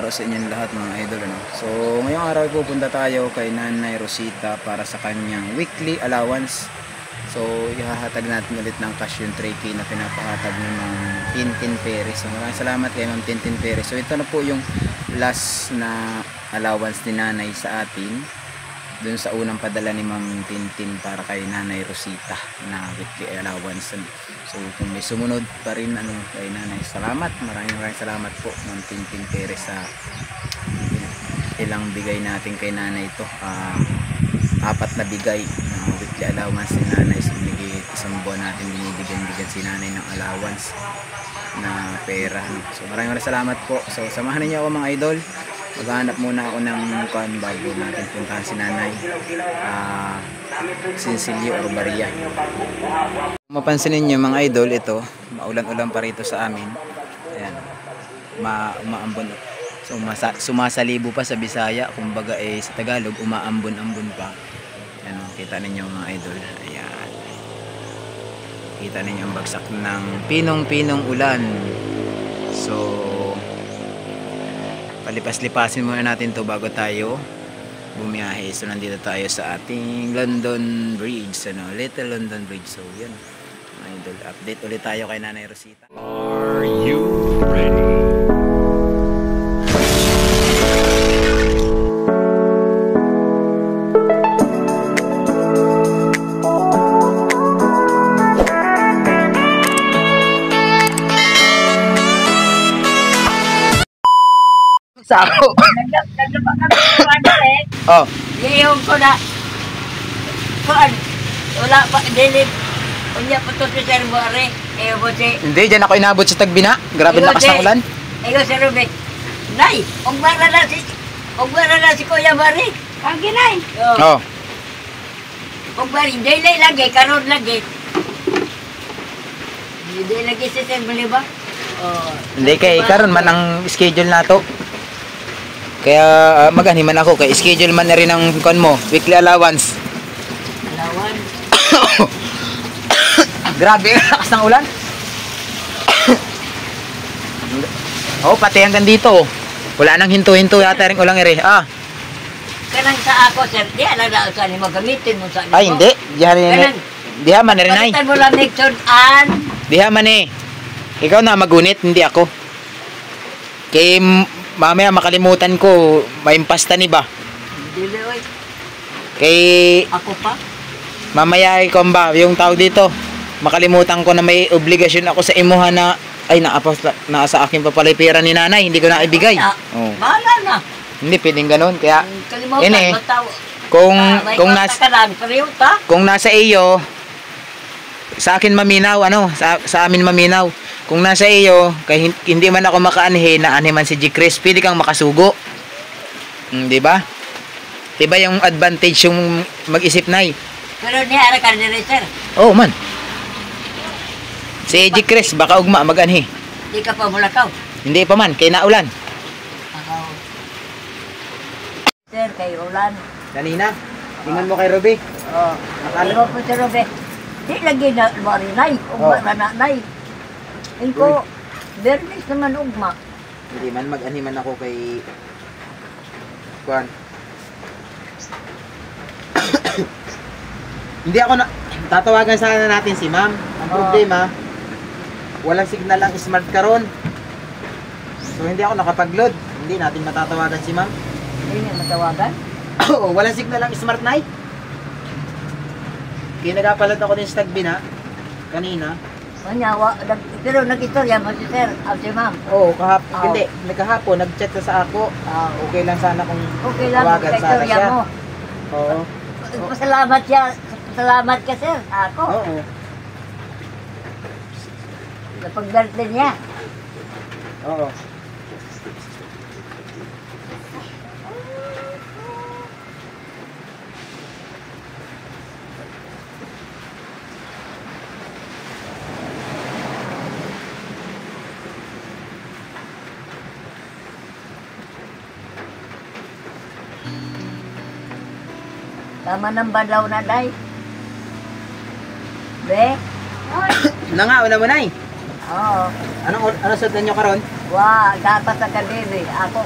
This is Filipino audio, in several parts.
araw sa inyong lahat mga idol, ano? So ngayong araw pupunta tayo kay Nanay Rosita para sa kanyang weekly allowance. So ihahatag natin ulit ng cash yung 3K na pinapahatag ng Tintin Perez. So maraming salamat kay Ma'am Tintin Perez. So ito na po yung last na allowance ni Nanay sa atin dun sa unang padala ni Ma'am Tintin para kay Nanay Rosita na weekly allowance. So kung may sumunod pa rin kay Nanay, salamat, maraming salamat po Ma'am Tintin Perez sa ilang bigay natin kay Nanay ito. Apat na bigay na weekly allowance ni Nanay. So isang buwan natin binibigyan si Nanay ng allowance na pera. So maraming salamat po. So samahan niyo ako mga idol. Maghanap muna ako ng mukan bago natin puntahan si Nanay. Sinsilio or Maria. Kung mapansin ninyo mga idol, ito maulan-ulan pa rito sa amin. Ayan, umaambon. So sumasalibo pa sa Bisaya, kumbaga sa Tagalog umaambon-ambon pa. Ayan, kita ninyo mga idol. Ayan, kita ninyo ang bagsak ng pinong-pinong ulan. So palipas-lipasin muna natin to bago tayo bumiyahe. So nandito tayo sa ating London Bridge, Little London Bridge. So yun mga idol, update ulit tayo kay Nanay Rosita. Are you ready? Sako. Naglapak kami ng ano Oh. Yung ko na. Wala pa, dilip. Kunya po ito si Sir Buare. Hindi, dyan ako inabot sa Tagbina. Grabe lakas ng ulan. Eyo, Sir Rube. Nay, ugmara na si Kuya Buare. Ang ginay. Oh. Ugmara, dili lagi, karon lagi. Dili lagi si Sir Buare ba? Oh. Hindi kay karon man ang schedule nato. Kaya maganiman ako kay schedule man na rin ang kon mo, weekly allowance. Allowance. Grabe lakas ng ulan. Oh, pati hanggang dito. Wala nang hinto-hinto yata ring ulang ere. Kanang sa ako, Sir, di ala na sa ni magamitin mo sa ni. Ay, hindi. Diha man rin ay. Palitan mo lang nagsunan. Diha man eh. Ikaw na magunit, hindi ako. Kay mamaya makalimutan ko, maimpasta ni ba? Dili oy. Kay Ako pa. mamaya ikaw ba, yung tawag dito, makalimutan ko na may obligasyon ako sa imuha na, ay nasa akin pa pala yung pera ni Nanay, hindi ko na ibigay. Oh. Bahala na. Hindi pwedeng ganun, kaya Kalimutan, ini, bataw. kung nasa iyo, sa akin maminaw, sa amin maminaw. Kung nasa iyo, kay hindi man ako makaanhi, naanhi man si G. Chris, pwede kang makasugo. Di ba? Di ba yung advantage yung mag-isip na Pero niya ara ka dire, Sir. Oh man. Si G. Chris, baka ugma mag-anhi. Di ka pa mulakaw. Hindi pa man, kay naulan. Sir, kay ulan. Kanina, tingnan mo kay Ruby. Oh, nakaliwa po si Robe. Di lagi na marinay, ugma na nanay. Ingko, bernis naman ugma. Hindi man, mag-anhi man ako kay Juan. Hindi ako na tatawagan sana natin si Ma'am. Ang problema, walang signal ang smart karon. So hindi ako nakapag-load. Hindi natin matatawagan si Ma'am. Hindi niya matawagan. Oo, walang signal ang smart night. Kaya nagapalat ako din sa Tagbina kanina. Manyawa, pero nag-istorya mo si Sir, si Ma'am. Oo, hindi, nagkahapon, nag-chat sa ako. Okay lang sana kung okay lang, tawagan sana siya. mo. Oo. Pasalamat siya. Salamat ka, Sir. Ako. Oo. Napag-birthday niya. Oo. Tama ng balaw na, day. Be? Na nga, wala mo na eh. Oo. Ano sudan nyo karon? Wah, dapat sa kadiri. Ako,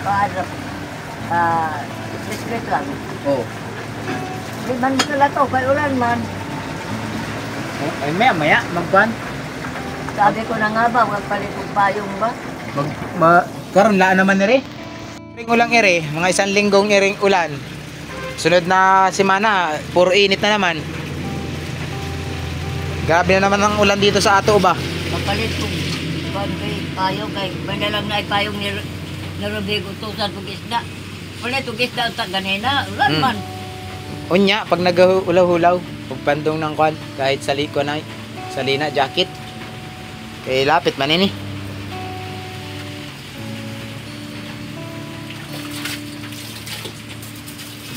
paano, biskuit lang. Oh. Di man sila to, kay ulan man. Ay, maya, magban. Sabi ko na nga ba, huwag palit ng payong ba? Karon laan naman ere. Iring ulang ere, mga isang linggong iring ulan. Sunod na semana, puro init na naman. Grabe na naman ang ulan dito sa ato ba? Kapalit kong payong kay banda lang na ipayong ni Rodrigo tusan pag isda. Palit kong isda ang ganina, ulan man. Unya, pag nag-ulaw-hulaw, pagpandong ng kwan, kahit sa liko na, sa lina, jacket. Kaya lapit man ini.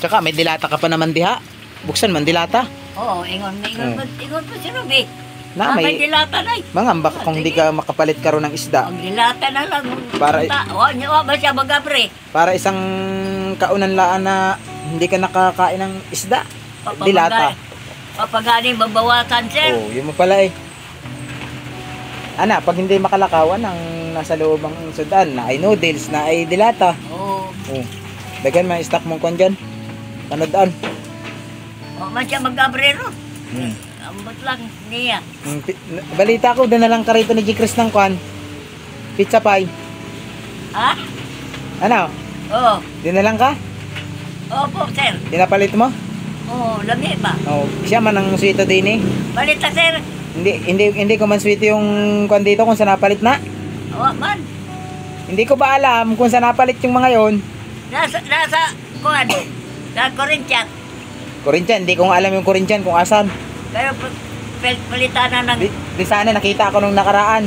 Tsaka may dilata ka pa naman diha. Buksan man dilata. Oo, ingon pa si Ruby. Na may dilata na mangamba ka kung di ka makapalit karon ng isda. Ang dilata na lang. Para- Wa ba siya magabre? Para isang kaunan laan na hindi ka nakakain ng isda. Dilata. Papagani babawasan sir. Oh, yun mo pala eh. Ana, pag hindi makalakawan ang nasa loob ang sudan na ay noodles na ay dilata. Oo. Oh. Dagan man stock mong kwan dyan. Panodaan. Wa man siya magabre ro. Hmm. Ambot lang niya. Balita ko, doon na lang ka rito ni G. Chris ng kwan. Pizza pie. Ha? Ano? Oo. Doon na lang ka? Opo sir. Pinapalit mo? Oo, lami ba? Oh, siya man ang sweeto din eh. Balita sir. Hindi ko man sweet yung kwan dito kung saan napalit na. Wa man. Hindi ko ba alam kung saan napalit yung mga yon. Nasa kuan. Sa Corinthians. Corinthian, hindi ko nga alam yung Corinthian kung asan. Pero palitan na ng Di sana nakita ako nung nakaraan.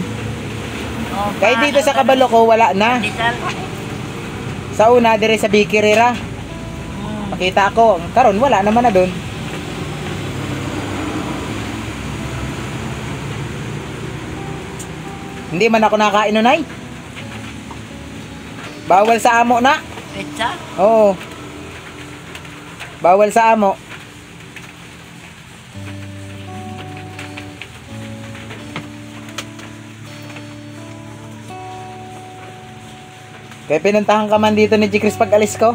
oh, Kahit dito sa kabalo ko, wala na. Disal. Sa una, dire sa Bikirera. Makita ako. Karon wala naman na doon. Hindi man ako nakain nun ay. Bawal sa amo na. Pizza? Oo. Bawal sa amo. Kaya pinuntahan ka man dito ni G. Chris pag alis ko.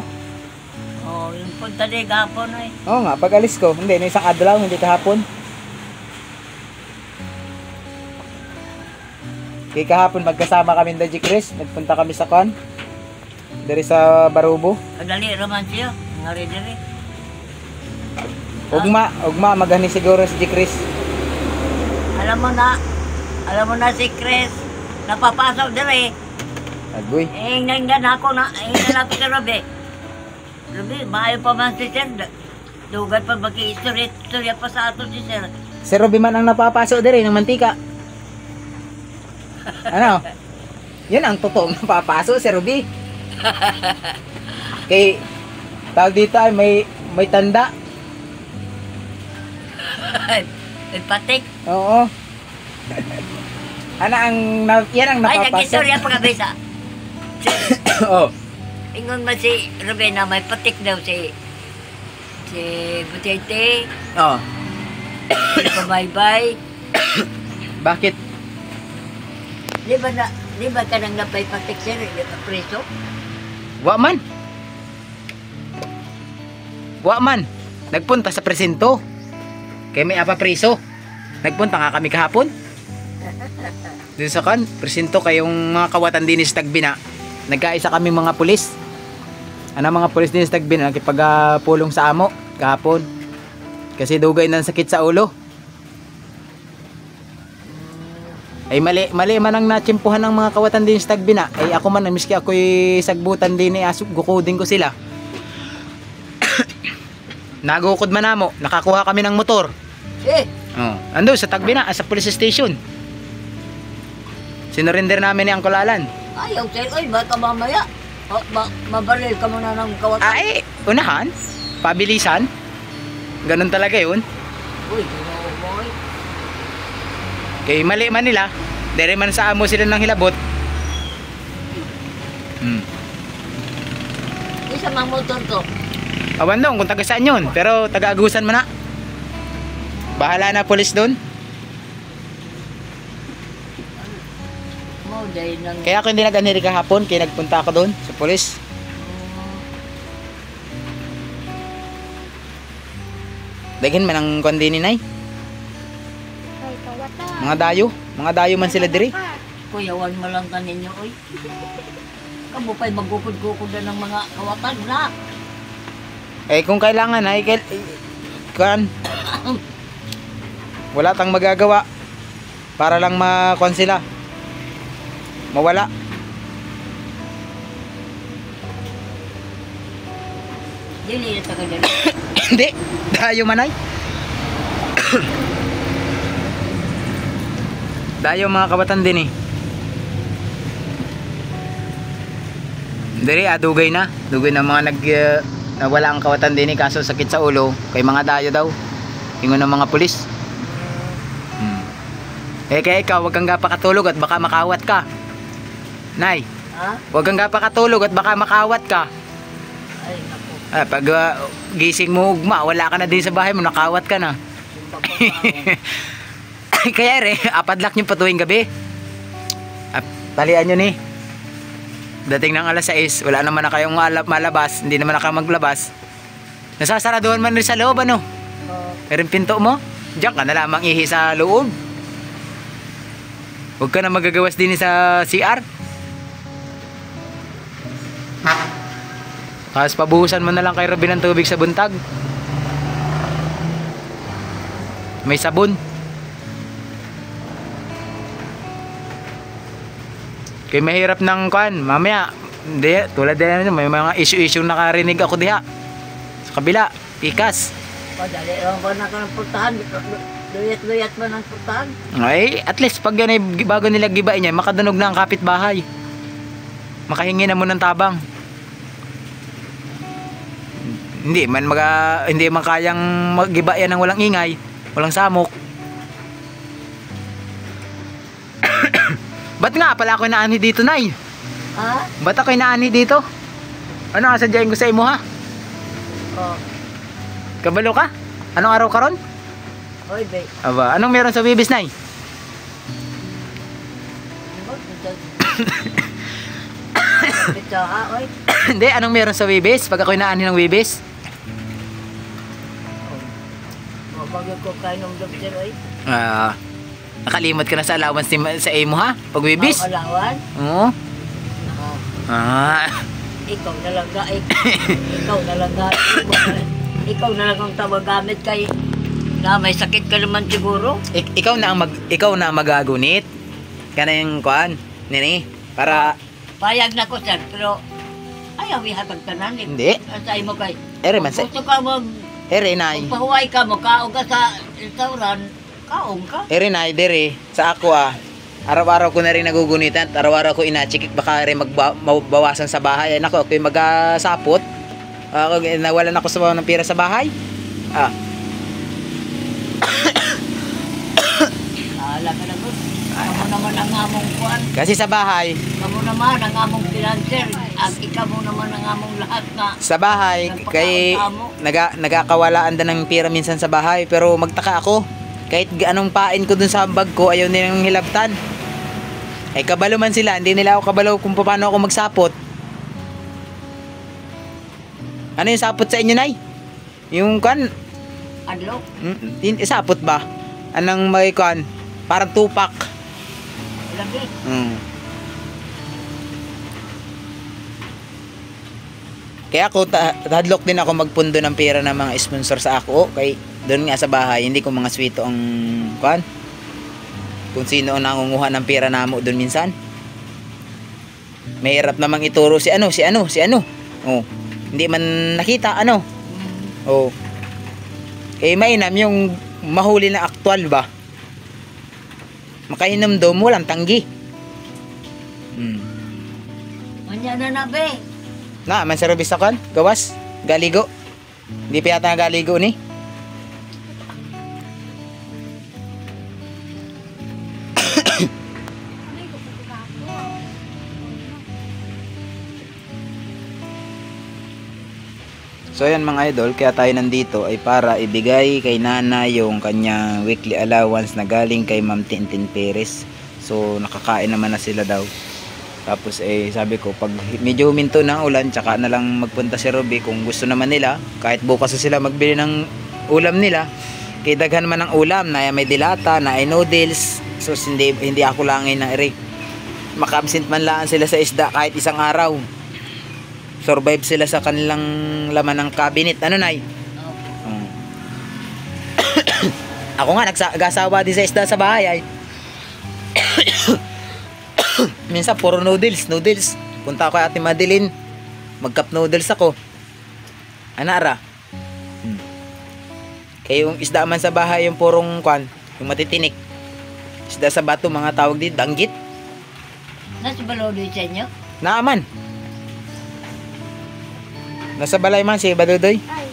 Oh, yung punta din gapon ay. Oo nga, pag alis ko. Hindi, no, isang adlaw, hindi kahapon. Kaya kahapon magkasama kami ni G. Chris. Nagpunta kami sa kon. Dari sa Barubo. Kadali raman siya. Ngari diri. Ugma, magani siguro si G. Chris. Alam mo na si Chris. Napapasok diri. Agoy. Ingnan ako na, ingnan ako kay Robe. Robe, maayo pa man si Sir. Dugay pa mag-istorya pa sa ato si Sir. Si Robby man ang napapasok diri ng mantika. Ano? Yun ang totoong napapasok si Robby. Kay tawag dito ay may tanda. May patik. Oo. Yan ang Ay, napapasok. nag-istorya pa kami sa. Oo. Ingon man si Robe na may patik daw si Butete. Oo. Pabaybay. Bakit? Di ba ka nang napay patik Sir? Di ba preso? Wa man. Nagpunta sa presinto. Kaya may apa preso. Nagpunta nga kami kahapon. Doon sa kan, presinto kayong mga kawatan din sa Tagbina. Nagkaisa kami mga pulis. Mga pulis din sa Tagbina nakipagpulong sa amo kahapon. Kasi dugay ng sakit sa ulo. Ay mali man ang natsimpuhan ng mga kawatan din sa Tagbina. Ay ako man, miski ako'y sagbutan din gukudin ko sila. Nagukod man amo, nakakuha kami ng motor. Ando sa Tagbina, sa police station. Sinurrender namin ni Uncle Alan. Ayaw Sir, oy, baka mamaya. Mabaril ka muna ng kawatan. Ay, unahan, pabilisan. Ganun talaga yun. Uy, boy. Kay mali man nila, dere man sa amo sila ng hilabot. Isa mang motor to. Awan dong kung taga saan yun, pero taga-agusan man na. Bahala na pulis doon. Mo dahil nang... Kaya ako hindi nag-aniri kahapon, kaya nagpunta ako doon sa pulis. Daghan man ang kundi ni Nay. Mga dayo man sila diri. Kuyawan mo lang ka ninyo, oy. Kamu pa'y magukod-gukod na ng mga kawatan na. Eh kung kailangan ay kan wala tang magagawa para lang makon sila. Mawala. Dili na taga dali. Hindi, dayo man ay. Dayo mga kabatan din eh. Diri dugay na. Dugay na mga nawala ang kawatan din eh kaso sakit sa ulo kay mga dayo daw. Ingon ng mga pulis. Kaya ikaw wag kang gapakatulog at baka makawat ka. Nay, Ha? wag kang gapakatulog at baka makawat ka. Ay, naku. Pag gising mo ugma, wala ka na din sa bahay mo, nakawat ka na. Kaya apadlak nyo pa tuwing gabi. Talian nyo ni. Dating ng alas 6, wala naman na kayong malabas, hindi naman na kayo maglabas. Nasasaraduhan man rin sa loob, ano? Pero yung pinto mo, diyan ka na lamang ihi sa loob. Huwag ka na magagawas din sa CR. Tapos pabuhusan mo na lang kay Robin ng tubig sa buntag. May sabon. Kaya mahirap ng kuan, mamaya, hindi, tulad din may mga issue nakarinig ako diha. Sa kabila, pikas. Dali lang ba na ka ng purtahan? Luyat-luyat mo ng purtahan? Ay, at least pag yan ay bago nila gibain niya, makadunog na ang kapitbahay. Makahingi na mo ng tabang. Hindi man kayang magiba yan ng walang ingay, walang samok. Ba't nga pala ako inaani dito, Nay? Ha? Ba't ako inaani dito? Ano nga sadyain ko sa imo, ha? Oh. Kabalo ka? Anong araw ka ron? Hoy, be. Aba, anong meron sa bibis, Nay? Ito, ha, oy. Hindi, anong meron sa bibis? Pag ako inaani ng bibis? Mabagay ko kayo ng doktor, oy. Nakalimot ka na sa allowance sa imo, ha? Pag bibis? Ang alawan? Oo. Ikaw na lang ga, ikaw na lang ga, ikaw na lang ang tawagamit kay na may sakit ka naman siguro. Ikaw na ang magagunit. Kana yung kuan, nini, para Payag na ko, sir, pero ayaw ihatag tanan. Hindi. Sa imo kay. ere man sa Gusto ka Nay. magpahuway ka mo, kaong ka sa restaurant, kaong ka. Nay, dere sa ako araw-araw ko na rin nagugunitan at araw-araw ko inachikik baka rin magbawasan sa bahay. Ay nako, ako'y magasapot. Nawalan ako sa ng pira sa bahay. Alam ka na ko. Kamu naman ang among kuan. Kasi sa bahay, Kamu naman ang among financer. At ikaw mo naman ang among lahat na. sa bahay kay nagakawalaan din ng pira minsan sa bahay, pero magtaka ako. Kahit anong pain ko dun sa bag ko, ayaw nilang hilabtan. Ay kabalo man sila, hindi nila ako kabalo kung paano ako magsapot. Ano yung sapot sa inyo, Nay? Yung kan, Adlo. sapot ba? Anong may kan? Parang tupak. Lagi. Kaya ako, hadlok din ako magpundo ng pera ng mga sponsor sa ako. Kay doon nga sa bahay, hindi ko mga swito ang kan. Kung sino ang nangunguha ng pera namo doon minsan. Mahirap namang ituro si ano. Oh, hindi man nakita ano. Oh. Mainam yung mahuli na aktual ba? Makainom daw mo lang tanggi. Manya na be. Na, man service akan, gawas, galigo. Hindi pa yata galigo ni. So yan mga idol, kaya tayo nandito ay para ibigay kay Nana yung kanya weekly allowance na galing kay Ma'am Tintin Perez. So nakakain naman na sila daw. Tapos sabi ko pag medyo huminto na ang ulan, tsaka na lang magpunta si Ruby kung gusto naman nila. Kahit bukas na sila magbili ng ulam nila. Kay daghan man ang ulam na may dilata, na ay noodles. So hindi ako langin na Eric. Maka-absent man lang sila sa isda kahit isang araw. Survive sila sa kanilang laman ng cabinet. Ano nay? Ako nga nagsawa din sa isda sa bahay ay. Minsan puro noodles. Punta ako kay Ate Madeline. Mag-cup noodles ako. Anara. Kaya yung isda man sa bahay yung purong kwan, yung matitinik. Isda sa bato mga tawag dito, danggit. Nasa balodoy sa inyo? Naaman. Nasa balay man si Badudoy. Ay,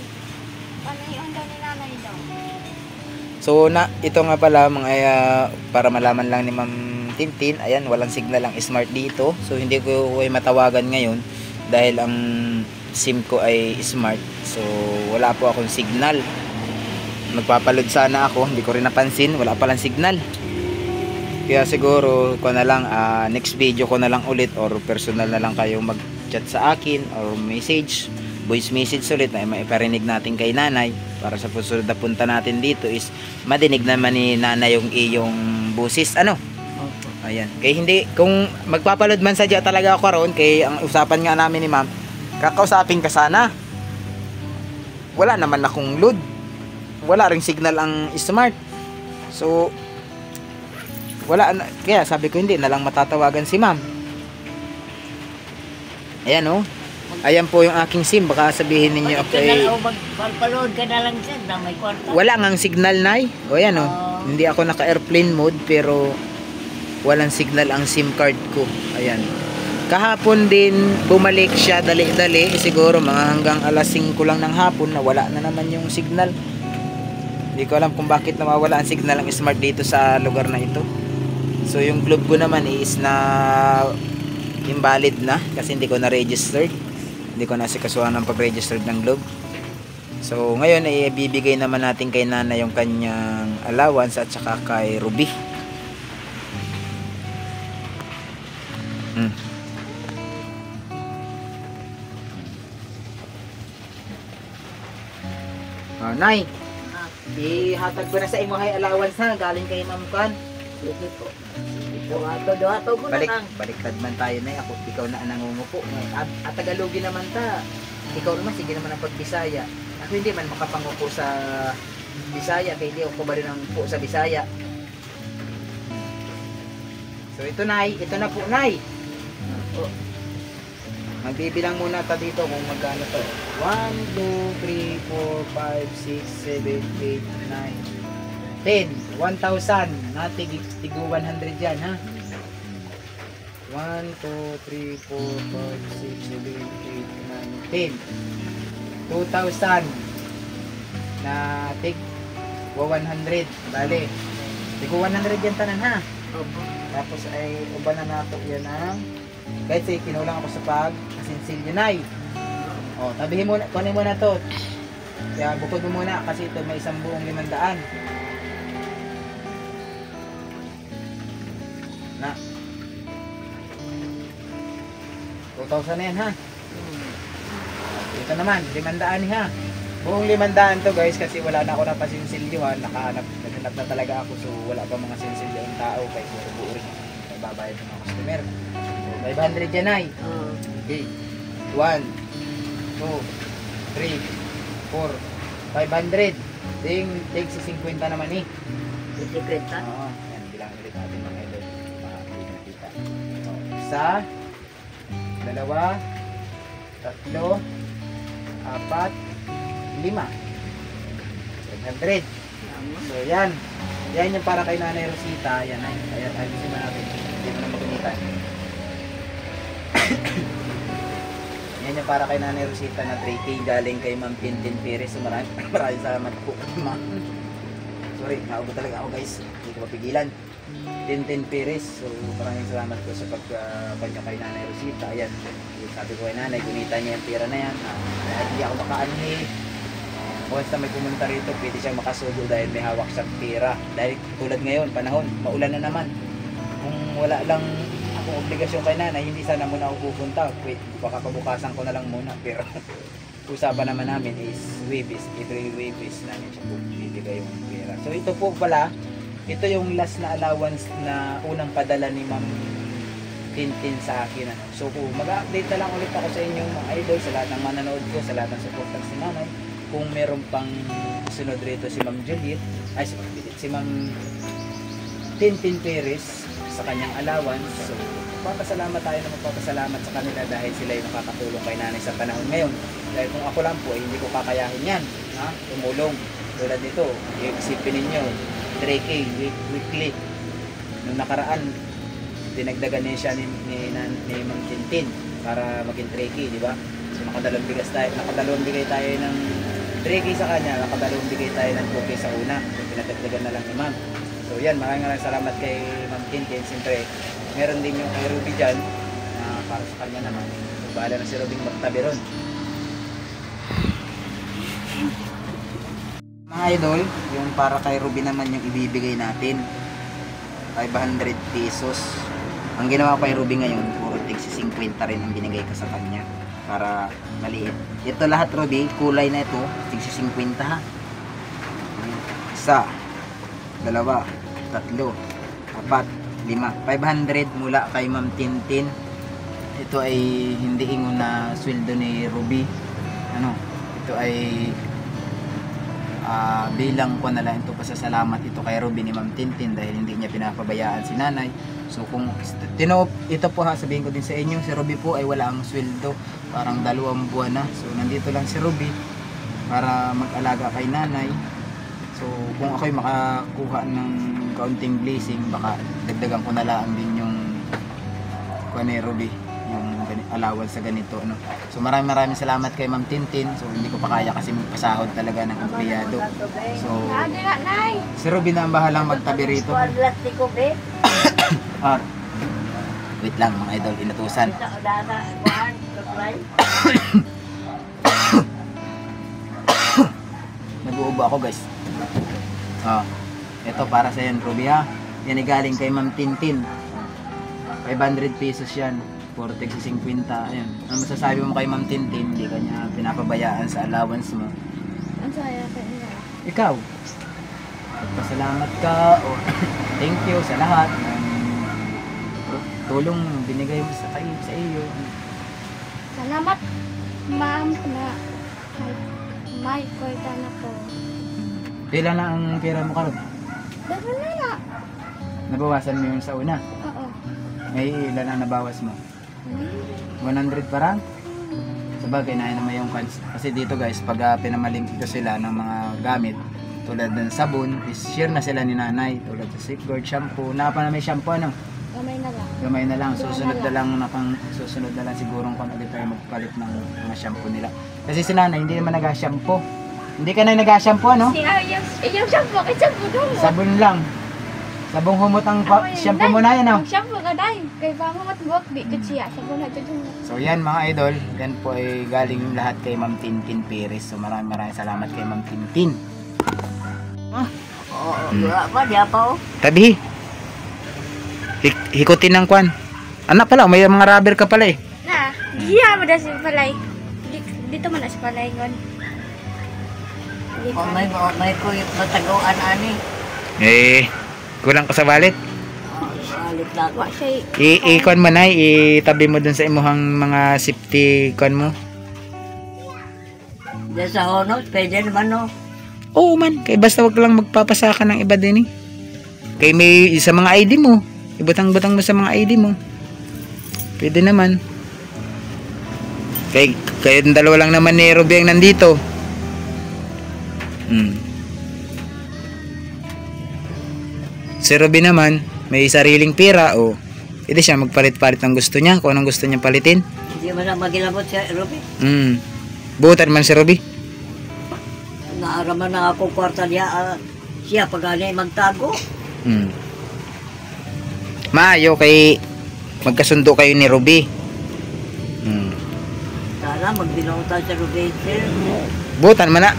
paano yung daw ni nanay daw? So ito nga pala mga para malaman lang ni Ma'am Tintin, ayan walang signal ang smart dito. So hindi ko ay matawagan ngayon dahil ang SIM ko ay smart. So wala po akong signal. Magpapaload sana ako, hindi ko rin napansin, wala palang signal. Kaya siguro ko na lang next video ko na lang ulit or personal na lang kayo mag-chat sa akin or message, voice message ulit na maiparinig natin kay nanay para sa susunod na punta natin dito is madinig naman ni nanay yung iyong busis. Ano? Ayan. Kaya hindi, kung magpapaload man sadya talaga ako ron, kay ang usapan nga namin ni ma'am, kakausapin ka sana. Wala naman akong load. Wala ring signal ang smart. So, wala na, kaya sabi ko hindi na lang matatawagan si ma'am. Ayan oh. Ayan po yung aking SIM. Baka sabihin ninyo okay. Magpapaload ka na lang siya na may kwarta. Wala ngang signal nay. O ayan oh. Hindi ako naka airplane mode pero walang signal ang SIM card ko. Ayan. Kahapon din bumalik siya dali-dali. Siguro mga hanggang alas 5 lang ng hapon na wala na naman yung signal. Hindi ko alam kung bakit nawawala ang signal ang smart dito sa lugar na ito. So yung globe ko naman is na invalid na kasi hindi ko na registered. Hindi ko na sikasuhan ng pag-registered ng globe. So ngayon ay bibigay naman natin kay Nana yung kanyang allowance at saka kay Ruby. Nay, ihatag ko na sa imo hay allowance ha, galing kay Ma'am Kan. Sige po. Ato mo na lang. Baliktad man tayo na ako, ikaw na ang nangungupo. At Tagalogin naman ta. Ikaw naman sige naman ang pagbisaya. Ako hindi man makapangupo sa Bisaya kay di ako bali nang po sa Bisaya. So ito nay, ito na po nay. Magbibilang muna ta dito kung magkano to. 1, 2, 3, 4, 5, 6, 7, 8, 9, 10. 1,000. Natig 100 yan ha. 1, 2, 3, 4, 5, 6, 7, 8, 9, 10. 2,000. Natig 100. Bale. Tig 100 yan tanan ha. Tapos ay uban na nato yan ang kahit say kinulang ako sa pag-asinsil yun ay. O, tabihin mo na, kunin mo na to. Kaya bukod mo muna kasi ito may isang buong 500. Na. 2,000 na yan ha. Ito naman, 500 ha. Buong 500 to guys kasi wala na ako na pasinsilyuhan. Naghanap na talaga ako so wala pa mga sinsilyo ang tao kay puro buo rin. May babayad ng mga customer. 500 yan ay. Okay. 1, 2, 3, 4, 500. Ting si 50 naman eh. 50? Oo. Yan, bilang ulit natin mga idol. Makakita. So, 1, 2, 3, 4, 5, 700. So yan. Yan yung para kay Nanay Rosita. Yan ay. Ayan, ayusin mo natin. Hindi mo na makikita. Yan yung para kay Nanay Rosita na 3K galing kay Ma'am Tintin Perez. So maraming salamat po Ma'am. Sorry, naubo talaga ako guys. Hindi ko mapigilan. Tintin Perez. So maraming salamat po sa pagkanya kay Nanay Rosita. Ayan. Sabi ko kay Nanay, gunita niya yung pera na yan. Hindi ako makaanhi. Once na may pumunta rito, pwede siyang makasugo dahil may hawak siyang pera. Dahil tulad ngayon, panahon, maulan na naman. Kung wala lang akong obligasyon kay nanay, hindi sana muna ako pupunta. Wait, baka pabukasan ko na lang muna. Pero usapan naman namin is Webis, every Webis namin siya po bibigay yung pera. So ito po pala, ito yung last na allowance na unang padala ni Ma'am Tintin sa akin. Ano. So mag-update na lang ulit ako sa inyo mga idol, sa lahat ng mananood ko, sa lahat ng supporters ni nanay. Kung meron pang sunod rito si Ma'am Juliet, ay si Ma'am Tintin Perez sa kanyang allowance. So magpapasalamat tayo na magpapasalamat sa kanila dahil sila yung nakakatulong kay nanay sa panahon ngayon. Dahil kung ako lang po, hindi ko kakayahin yan. Ha? Tumulong. Tulad nito, i-isipin ninyo, 3K weekly. Nung nakaraan, dinagdagan niya siya ni Ma'am Tintin para maging 3K, di ba? So nakadalawang bigay tayo ng 3K sa kanya, nakadalawang bigay tayo ng 2K sa una. So pinatagdagan na lang ni Ma'am. So yan, maraming salamat kay Ma'am Tintin. Siyempre, meron din yung kay Ruby dyan para sa kanya naman. So, bahala na si Ruby magtabi ron. Mga idol, yung para kay Ruby naman yung ibibigay natin. 500 pesos. Ang ginawa ko kay Ruby ngayon, puro tigsi 50 rin ang binigay ko sa kanya. Para maliit. Ito lahat Ruby, kulay na ito, tigsi 50 ha. 1, 2, 3, 4, 5, 500 mula kay Ma'am Tintin. Ito ay hindi ingon na sweldo ni Ruby. Ano, ito ay bilang ko na lang ito pasasalamat ito kay Ruby ni Ma'am Tintin dahil hindi niya pinapabayaan si nanay. So kung ito po ha, sabihin ko din sa inyo, si Ruby po ay wala ang sweldo, parang 2 buwan na. So nandito lang si Ruby para mag-alaga kay nanay. So kung ako'y makakuha ng kaunting blessing, baka dagdagan ko na lang din yung ni Ruby, yung allowance sa ganito, no? So maraming salamat kay Ma'am Tintin. So hindi ko pa kaya kasi magpasahod talaga ng empleyado. So si Ruby na ang bahalang magtabi rito. Wait lang mga idol, inutusan. Nag-uubo ako guys. Ito para sa yan Ruby ha. Yan ay galing kay Ma'am Tintin. 500 pesos yan. For tigsi 50. Ayan. Ano masasabi mo kay Ma'am Tintin? Hindi ka niya pinapabayaan sa allowance mo. Ang saya ka niya. Ikaw? Pasalamat ka. O thank you sa lahat ng tulong binigay mo sa iyo. Salamat, ma'am, na may kwarta na po. Pila na ang pera mo karon? Dito na na. Nabawasan mo yun sa una? Oo. May ilan ang nabawas mo? 100 parang? Sabagay na naman yung kasi dito guys, pag pinamaling ko sila ng mga gamit tulad ng sabon, is share na sila ni nanay. Tulad sa safeguard, shampoo, napa na may shampoo ano? Gamay na lang. Susunod na lang siguro kung ulit tayo magpalit ng mga shampoo nila. Kasi si nanay hindi naman nag-shampoo. Hindi ka na nag-shampoo ano? Yung shampoo, shampoo doon. Sabon lang. Sabong humot ang shampoo mo na yan oh. Shampoo ka dahil. Kaya bang matbuak, di ka siya. Sabon na doon. So yan mga idol, yan po ay galing lahat kay Ma'am Tintin Perez. So maraming salamat kay Ma'am Tintin. Wala pa, diya pa oh. Tabi. Hikutin ng kwan. Anak pala, may mga rubber ka pala eh. Na, diya mo na si Palay. Dito mo na si Palay ngon. May ko yung mataguan ani. Kulang ka sa wallet. Alit lang. Wa siya. I-kwan mo na, itabi mo dun sa imuhang mga safety kwan mo. Diyan sa honos, pwede naman no. Oo man, kaya basta wag lang magpapasaka ng iba din eh. Kaya may sa mga ID mo, ibutang-butang mo sa mga ID mo. Pwede naman. Kaya dalawa lang naman ni Ruby ang nandito. Si Ruby naman, may sariling pera o pwede siya magpalit-palit ng gusto niya, kung anong gusto niya palitin. Hindi mo na magilabot si Ruby. Butan man si Ruby. Naaraman na ako kwarta niya, siya pag magtago. Maayo kay magkasundo kayo ni Ruby. Sana magbinautan si Ruby. Butan man na.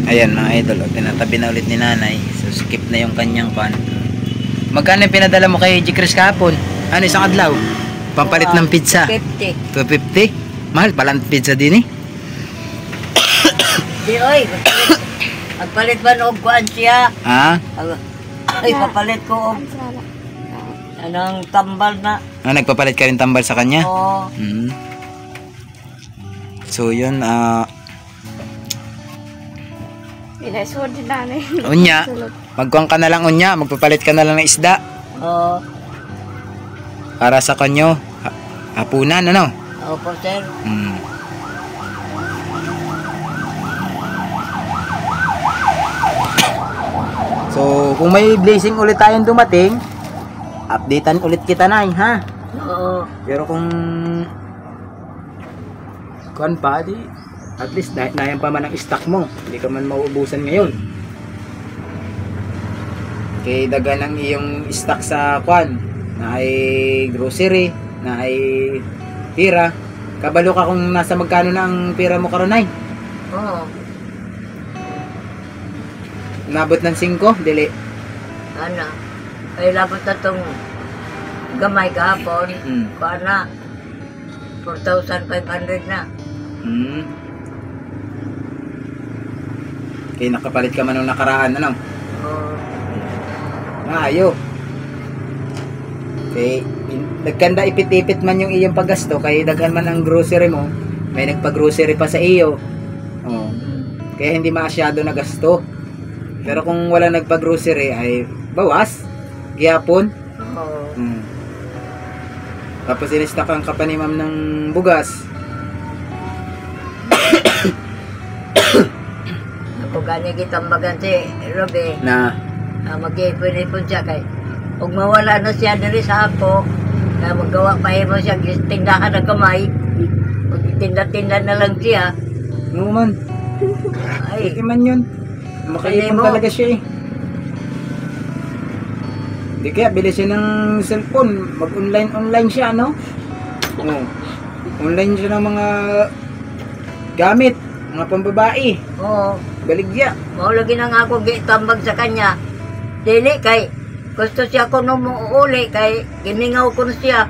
Ayan mga idol, tinatabi na ulit ni nanay. So skip na yung kanyang pan. Magkano yung pinadala mo kay G. Chris kahapon? Ano, isang adlaw? Pampalit ng pizza? 50. 250? Mahal palang pizza din eh. Di oy, magpalit ba noong kuan siya? Ha? Ay, papalit ko og anong tambal na. Ah, nagpapalit ka rin tambal sa kanya? Oo. Hmm. So yun, Pinasod din nanay. unya, magkuhan ka na lang unya, magpapalit ka na lang ng isda Oo. para sa kanyo. Hapunan, ano? Opo, sir. Hmm. So, kung may blessing ulit tayong dumating, updatean ulit kita na, ha? Oo. Pero kung kuhan pa, di, at least nayan pa man ang stock mo. Hindi ka man mauubusan ngayon. Kay dagan ang iyong stock sa kuhan, na ay grocery, na ay pira. Kabalo ka kung nasa magkano na ang pira mo karon ay. Oo. Nabot ng 5, dili. Ano? Ay, labot na itong gamay kahapon. Hmm. Kuan na. 4,500 na. Hmm. Kaya nakapalit ka man nung nakaraan, ano? Oo. Maayo. Okay, nagkanda ipit-ipit man yung iyong paggasto, kaya daghan man ang grocery mo, may nagpa-grocery pa sa iyo. Oh. Kaya hindi masyado na gasto. Pero kung wala nagpa-grocery ay bawas, gihapon. Oo. Hmm. Tapos inistakan ka pa ni ma'am ng bugas. Ako gani kitambagan si Robe. Na Mag-ipon-ipon siya kay kung mawala na siya diri sa ako, na magawa pa mo siya tindahan ng kamay. Magtinda-tinda na lang siya. no man, Ay, pwede man yun. Makaipon mo. talaga siya eh. Hindi kaya bili siya ng cellphone, mag-online siya, no? Oh. Online siya ng mga gamit, mga pambabae. oo. Baligya. Maulagi na nga ako gitambag sa kanya. Dili kay gusto siya ko nung uli kay giningaw ko na siya.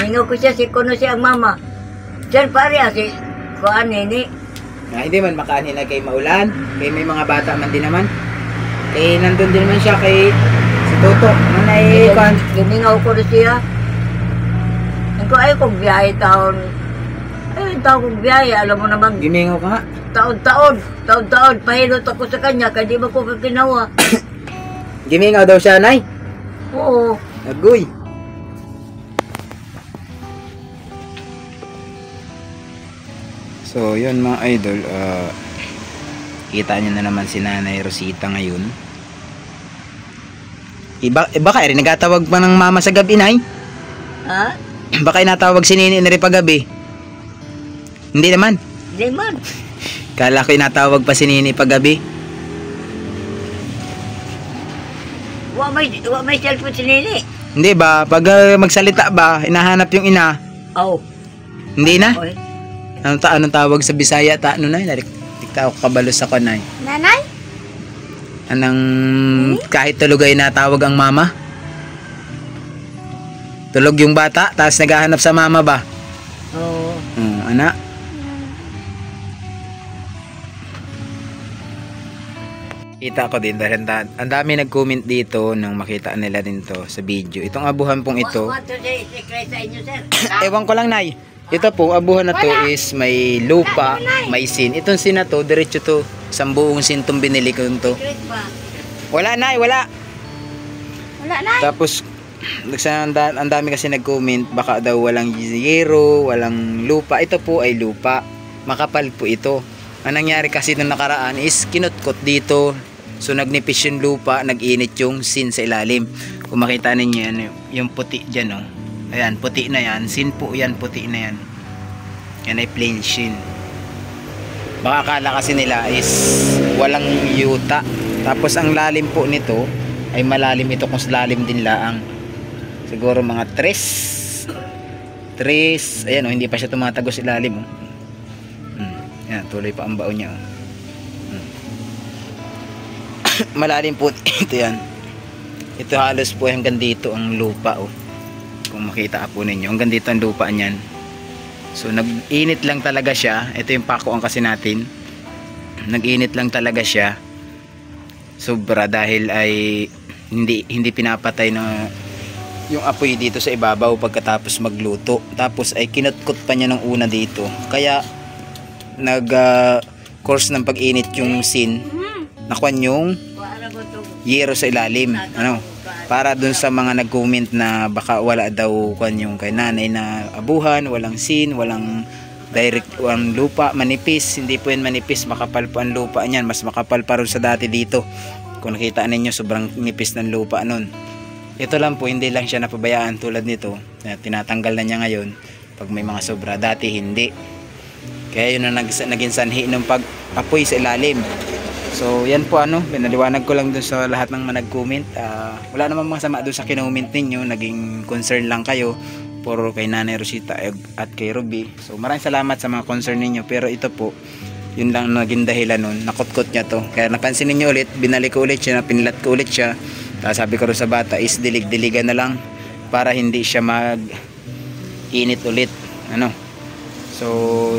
Ningaw ko siya si kuno siya ang mama. Diyan pare si kuan nini. Na hindi man makaani na kay maulan, kay may mga bata man din naman. Kay nandun din naman siya kay si Toto. Man ay kuan. Giningaw ko na siya. Ang ko ay kong biyahe taon. Ay, taon kong biyahe. Alam mo naman, Gimingaw ka nga. taon-taon, pahilot ako sa kanya, kaya di ba ko ginawa? Gimingaw daw siya, nay. Oo. Agoy. So, yun mga idol, kita nyo na naman si Nanay Rosita ngayon. Baka rin nagatawag pa ng mama sa gabi, nay. Ha? Baka natawag si Nini na rin pagabi. Hindi naman. Di man. Kala ko inatawag pa si Nini paggabi. Wa may cellphone si Nini. Hindi ba? Pag magsalita ba, hinahanap yung ina. Oh. Hindi na? Oy. Anong tawag sa Bisaya? Ano na yun? Dikta ako kabalo sa kanay. Nanay? Anong kahit tulog ay natawag ang mama? Tulog yung bata, tapos naghahanap sa mama ba? Oo. Anak. Kita ko din dahil ang dami nag-comment dito nang makita nila din to sa video. Itong abuhan pong ito, What to say sa inyo, sir? ewan ko lang, nay. Ito po, abuhan na to is may lupa, may sin. Itong sin na to, diretso to. Isang buong sin tong binili ko to. Secret ba? Wala, nay, wala. Wala na. Tapos, ang dami kasi nag-comment, baka daw walang zero, walang lupa. Ito po ay lupa. Makapal po ito. Ang nangyari kasi nung nakaraan is kinutkot dito. So nagnipis yung lupa, nag-init yung sin sa ilalim. Kung makita ninyo yan, yung puti dyan, oh. Ayan, puti na yan. Sin po yan, puti na yan. Yan ay plain sin. Baka akala kasi nila is walang yuta. Tapos ang lalim po nito ay malalim ito kung lalim din laang. Siguro mga 3. Ayan, oh, hindi pa siya tumatagos ilalim, oh. Yan, tuloy pa ang baon niya, oh. malalim po ito yan. Ito halos po hanggang dito ang lupa oh. Kung makita po ninyo, hanggang dito ang lupa niyan. So nag-init lang talaga siya. Ito yung pakuan kasi natin. Nag-init lang talaga siya. Sobra dahil ay hindi pinapatay na yung apoy dito sa ibabaw pagkatapos magluto. Tapos ay kinutkot pa niya ng una dito. Kaya course ng pag-init yung sin. Nakuan yung yero sa ilalim. Ano? Para dun sa mga nag-comment na baka wala daw kuan yung kay nanay na abuhan, walang sin, walang direct ang lupa, manipis. Hindi po yan manipis, makapal po ang lupa niyan. Mas makapal pa rin sa dati dito. Kung nakita ninyo, sobrang nipis ng lupa nun. Ito lang po, hindi lang siya napabayaan tulad nito. Tinatanggal na niya ngayon pag may mga sobra. Dati hindi. Kaya yun ang naging sanhi ng pag-apoy sa ilalim. So yan po ano, pinaliwanag ko lang dun sa lahat ng nag-comment. Wala namang masama dun sa kinoment ninyo. Naging concern lang kayo. Puro kay Nanay Rosita at kay Ruby. So maraming salamat sa mga concern ninyo. Pero ito po, yun lang naging dahilan nun. Nakutkot niya to. Kaya napansin ninyo ulit, binalik ko ulit siya, pinilat ko ulit siya. Tapos sabi ko rin sa bata is dilig-diligan na lang para hindi siya mag-init ulit. Ano? So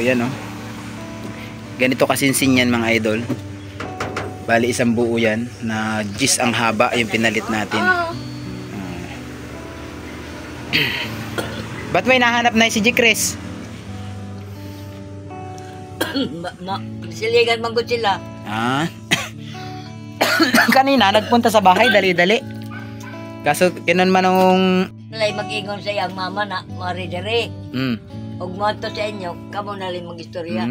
yan oh. Ganito kasinsin yan mga idol. Bali isang buo yan na gis ang haba yung pinalit natin. Ba't may nahanap na si G. Chris? Siligan man ko sila. Kanina nagpunta sa bahay dali-dali. Kaso kinon man nung Nalay mag-ingon sa iyang mama na maridere. Og mo to sa inyo, kamo na rin mag-istorya.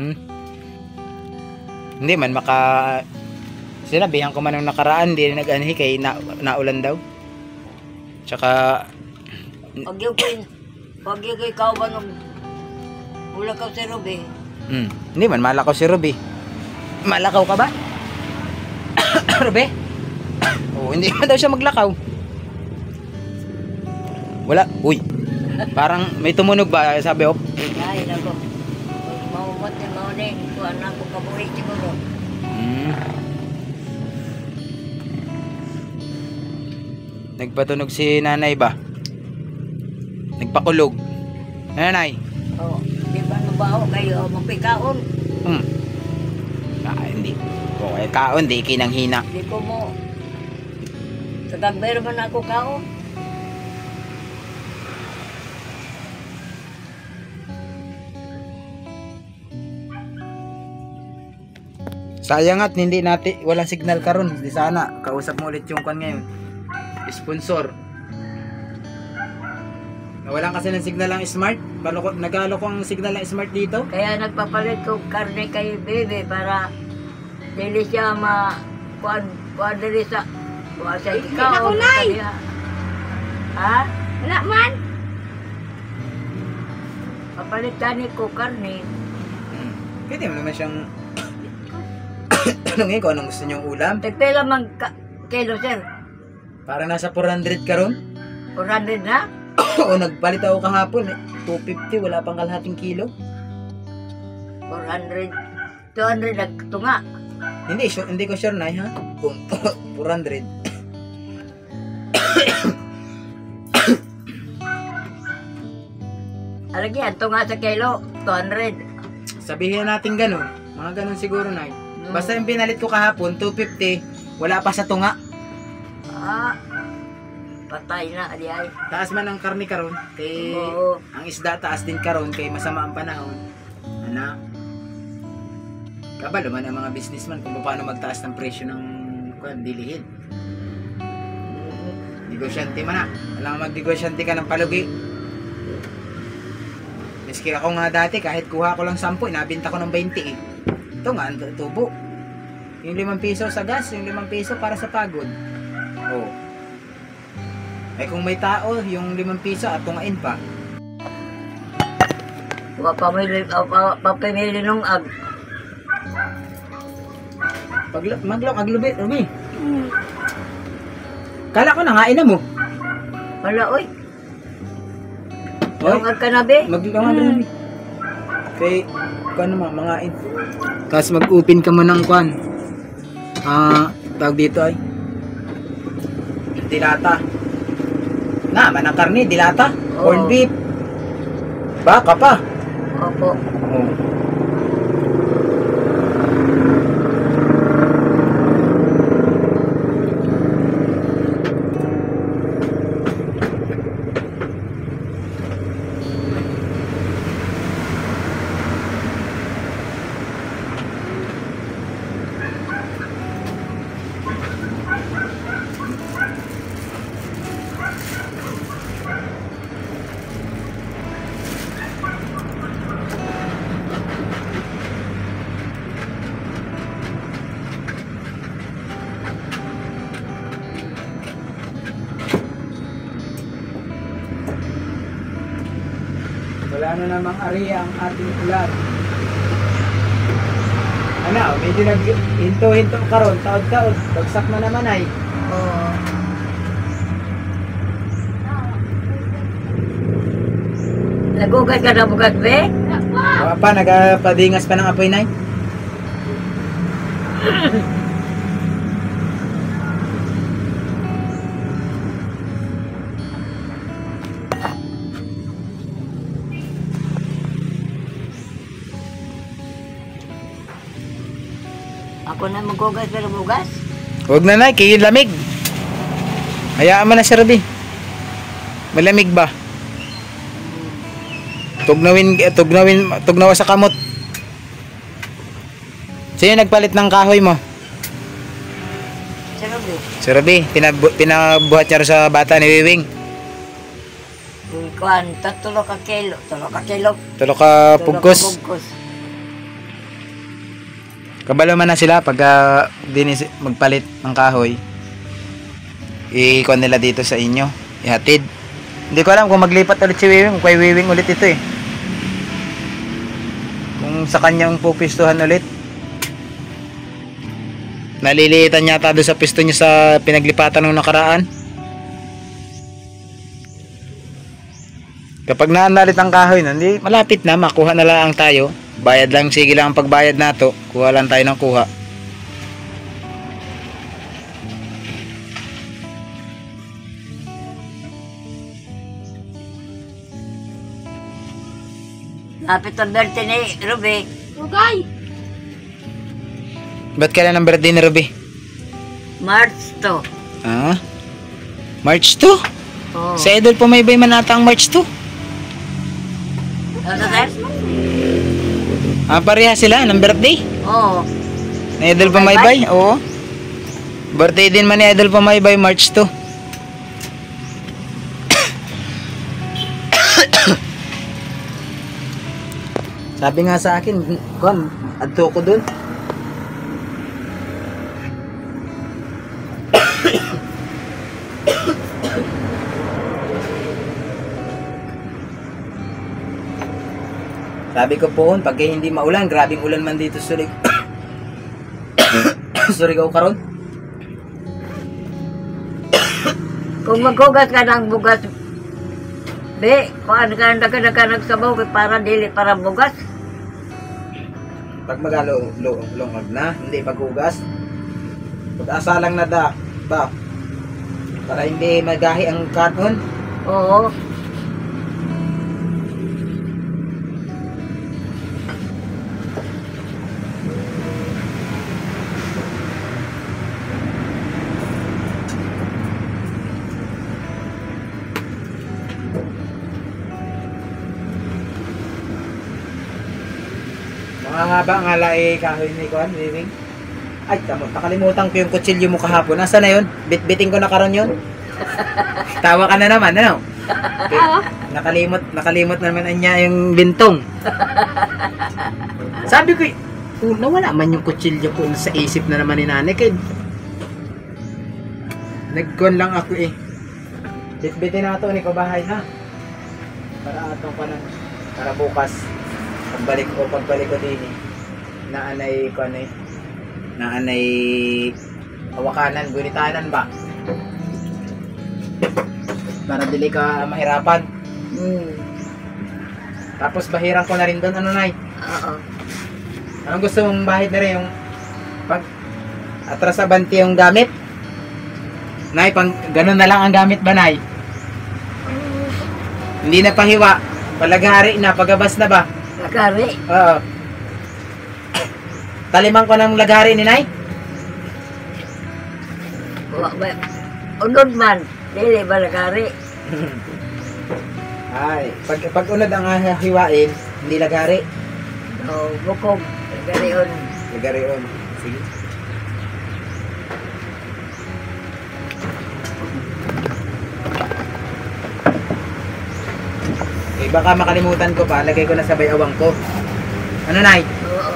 Hindi man maka sinabihan ko man nung nakaraan, hindi nag-anhi kay naulan daw. Tsaka Pag yung ikaw ba nung wala ka si Ruby? Hindi man malakaw si Ruby. Malakaw ka ba? Ruby? Oh, hindi man daw siya maglakaw. Wala. Uy. Parang may tumunog ba? Sabi oh. Ay, nako. Maumot ni Mauning. Kuha na ako kabuhi siguro. Nagpatunog si nanay ba? Nagpakulog. Nanay? Oo. Di ba mabaho kayo mapikaon? Hindi. Okay, kaon, di kinang hina. Di ko mo. Tagagbero man ako kaon. Sayang at hindi natin, walang signal karon. Di sana, kausap mo ulit yung kwan ngayon. Sponsor. Nawalan kasi ng signal ang smart. Nagalo ko ang signal ng smart dito. Kaya nagpapalit ko karne kay Bebe para dili siya kuan dili sa ikaw. Ako, Nay! Ha? Wala man. Papalitan ko karne. Pwede mo naman siyang tanongin ko anong gusto niyong ulam. Tagpila man kilo, sir. Para nasa 400 karon. 400 na? O nagpalit ako kahapon 250, wala pang kalahating kilo. 400. 200 nagtunga. Hindi ko sure na ha. Kung 400. Alagyan, tunga sa kilo, 200. Sabihin natin ganun. Mga ganun siguro na. Basta yung pinalit ko kahapon 250, wala pa sa tunga. Patay na, aliyay. Taas man ang karne karon kay Oo. ang isda taas din karon kay masama ang panahon. Ana. Kabalo man ang mga businessman kung paano magtaas ng presyo ng bilihin. Negosyante man na. Alam magnegosyante ka ng palugi. Miski ako nga dati kahit kuha ko lang 10, nabenta ko ng 20 eh. Ito nga, ang tubo. Yung 5 piso sa gas, yung 5 piso para sa pagod. Oh. Ay kung may tao, yung 5 piso at tungain pa. Papamili nung ag. Maglok, Ruby. Kala ko nangain na mo. Wala, oy. Oy, Yung ag kanabi. maglok, Ruby. Kay, kuan naman, mangain. Tapos mag-open ka mo ng kuan. tawag dito ay dilata. Naman ang karne, dilata. Corned Oo. beef. Baka pa. Opo. Oh. Wala na namang area ang ating ulan. Ano, medyo nag-hinto-hinto karon, taod-taod. Bagsak na naman ay. Oo. Nagugat ka na bugat, be? Wala pa, nagpadingas pa ng apoy na eh. Ako na magugas pero bugas. Huwag na na, kayo lamig. Hayaan mo na si Ruby. Malamig ba? Tugnawa sa kamot. Sino nagpalit ng kahoy mo? Sarap eh. Si Ruby, pinabuhat niya rin sa bata ni Wiwing. Kuan, tulo ka kilo. Tulo ka pugkos. Pugkos. Kabalo man na sila pag magpalit ng kahoy. I-kuha nila dito sa inyo. Ihatid. Hindi ko alam kung maglipat ulit si Wiwing. Kung kay Wiwing ulit ito eh. Kung sa kanyang pupistuhan ulit. Naliliitan yata doon sa pisto niya sa pinaglipatan ng nakaraan. Kapag naanalit ang kahoy nun, hindi, malapit na, makuha na lang tayo. Bayad lang, sige lang ang pagbayad nato. Kuha lang tayo ng kuha. Lapit ang birthday ni Ruby. Rugay! Ba't kailan ang birthday ni Ruby? March 2. Ah? March 2? Oo. Sa Idol Pumaybay man ata ang March 2. Ano, sir? Ah, pareha sila ng birthday? Oo. Ni Idol Pumaybay? Oo. Birthday din man ni Idol Pumaybay, March 2. Sabi nga sa akin, kom, adto ko dun. Sabi ko po, pag hindi maulan, grabing ulan man dito sa Surigao karon. Kung maghugas ka ng bugas, be, kuan ka nagsabaw para dili para bugas. Pag lungag na, hindi paghugas. Pag-asa lang na ba? Para hindi magahi ang kanon. Oo. Mahaba nga lae kahoy ni Kuan, Wiwing. Ay, tamo, nakalimutan ko yung kutsilyo mo kahapon. Nasaan na yun? Bitbiting ko na karon yun. Tawa ka na naman, ano? Okay. Nakalimot na naman niya yung bintong. Sabi ko, nawala man yung kutsilyo ko sa isip na naman ni nanay. Kaya, nagkuhan lang ako eh. Bitbitin na ito, ni kabahay na. Para atong pa na, para bukas. Pagbalik ko din eh. Naanay ko ano eh. Naanay hawakanan, gunitanan ba? Para dili ka mahirapan. Tapos bahiran ko na rin doon, ano nay? Oo. Anong gusto mong bahid na rin? Yung pag Atras sa banti yung gamit. Nay, pang ganun na lang ang gamit ba, Nay? Hindi na pahiwa. Palagari na, pagabas na ba? Lagari. Oo. Taliman ko ng lagari ni Nay. Unod man. Dili ba lagari? Ay, pag unod ang hiwain, hindi lagari. O, bukog. Lagari on. Lagari on. Sige. Eh, baka makalimutan ko pa, lagay ko na sabay awang ko. Ano, Nay? Oo.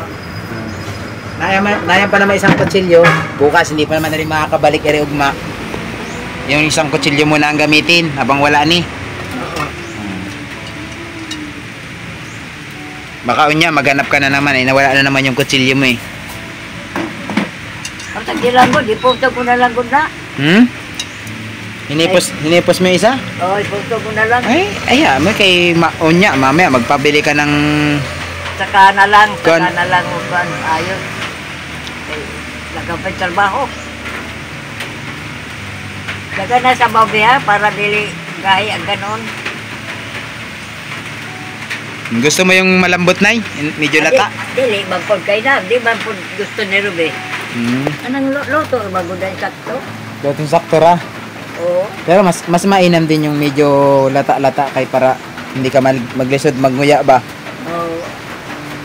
Nayan pa naman isang kutsilyo. Bukas, hindi pa naman na rin makakabalik ere ugma. Yung isang kutsilyo muna ang gamitin habang wala ni. Oo. Baka unya, maghanap ka na naman eh. Nawala na naman yung kutsilyo mo eh. Ang tagilan ko, di puso ko na lang na. Hmm? Hinipos mo yung isa? Oo, puso ko na lang. Ay, may kay unya, mamaya magpabili ka ng... Saka na lang, Gun. saka na lang. Ayos. Nagapay trabaho. Daga na sa babiya para dili gaya ang ganon. Gusto mo yung malambot, Nay? Medyo lata? Dili, bangkod kayo na. Di ba po gusto ni Ruby? Hmm. Anong luto? Magudan sakto? Lotong sakto ra. Oo. Pero mas mainam din yung medyo lata-lata kay para hindi ka maglisod, magnguya ba? Oo.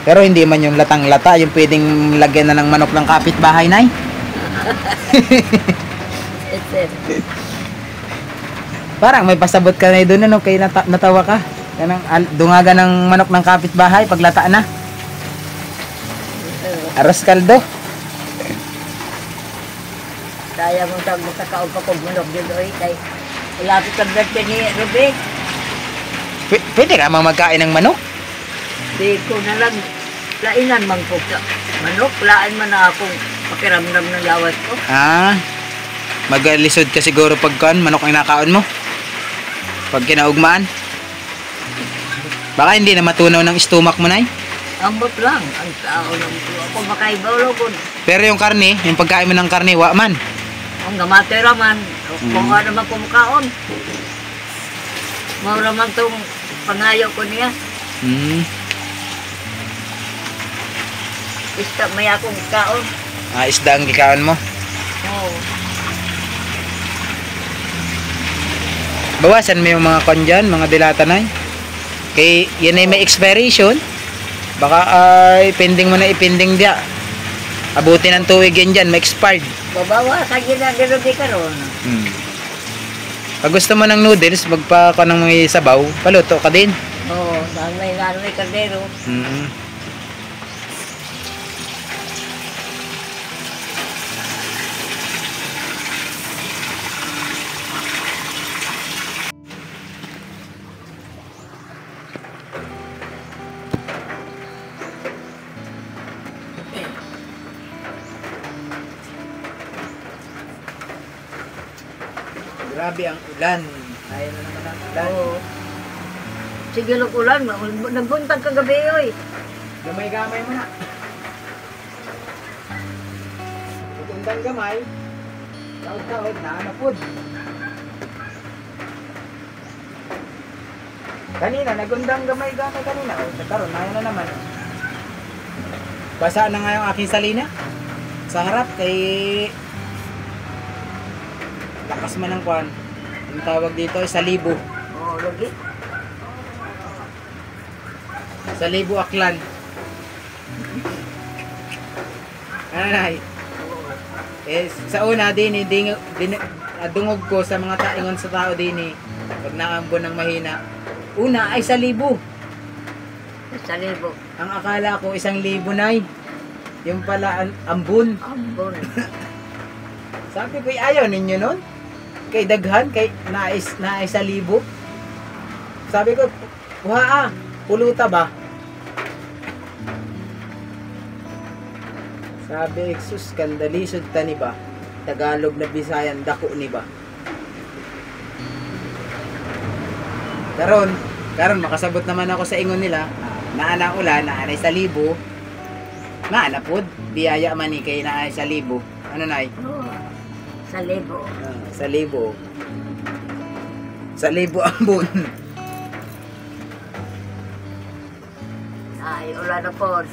Pero hindi man yung latang-lata, yung pwedeng lagyan na ng manok ng kapitbahay, Nay. Parang may pasabot ka na doon, ano, kay natawa ka. Yan ang dungaga ng manok ng kapitbahay pag lata na. Aros kaldo. Kaya mong tawag sa kaupa ko bunok dito eh. Kay ilapit ang birthday ni Ruby. Pwede ka mang magkain ng manok? Di ko na lang. Lainan man po sa manok. Lain man na akong pakiramdam ng lawas ko. Magalisod ka siguro pagkan manok ang nakaon mo. Pag kinaugmaan. Baka hindi na matunaw ng stomach mo, Nay. Ambot lang. Ang tao lang po. Ako makaibaw ko. Pero yung karne, yung pagkain mo ng karne, wa man. Ang gamatera man. Kung ano naman kumukaon. Maura man itong pangayo ko niya. Isda may akong kaon. Isda ang kikaon mo. Oo. Bawasan mo yung mga kon dyan, mga dilata, Nay. Kay yan ay may expiration. Baka ay pending mo na ipending dia. Abutin ng tuwig yan dyan, may expired. Babawa sa ginagano di karon. Pag gusto mo ng noodles, magpa ka ng mga sabaw, paluto ka din. Oo, nanay kaldero. Grabe ang ulan. Ayaw na naman ang ulan. Oo. Sige lang ulan, nagbuntag kagabi oy. Gamay-gamay mo na. Pagundang gamay, taod-taod na napod. Kanina, nagundang gamay-gamay kanina. O, nagkaroon, ayaw na naman. Basa na nga yung aking salina. Sa harap, kay... lakas man ng kwan. Yung tawag dito ay salibo. Oo, lagi. Salibo aklan. Anay. Sa una din dungog ko sa mga taingon sa tao din pag naambon ng mahina. Una ay salibo. Sa libo. Ang akala ko 1,000 Nay. Yung pala ambon. Ambon. Sabi ko ayaw ninyo nun. Kay daghan, kay nais 1,000. Sabi ko, kuha puluta ba? Sabi, sus, kandalisod ta ni ba? Tagalog na Bisayan, dako ni ba? Karon makasabot naman ako sa ingon nila. Naana ulan, naanay 1,000. Naana pod, biyaya man ni kay naanay 1,000. Ano nay? Oo. Sa libo. Sa libo. Sa libo ang buwan. Ay, wala na po.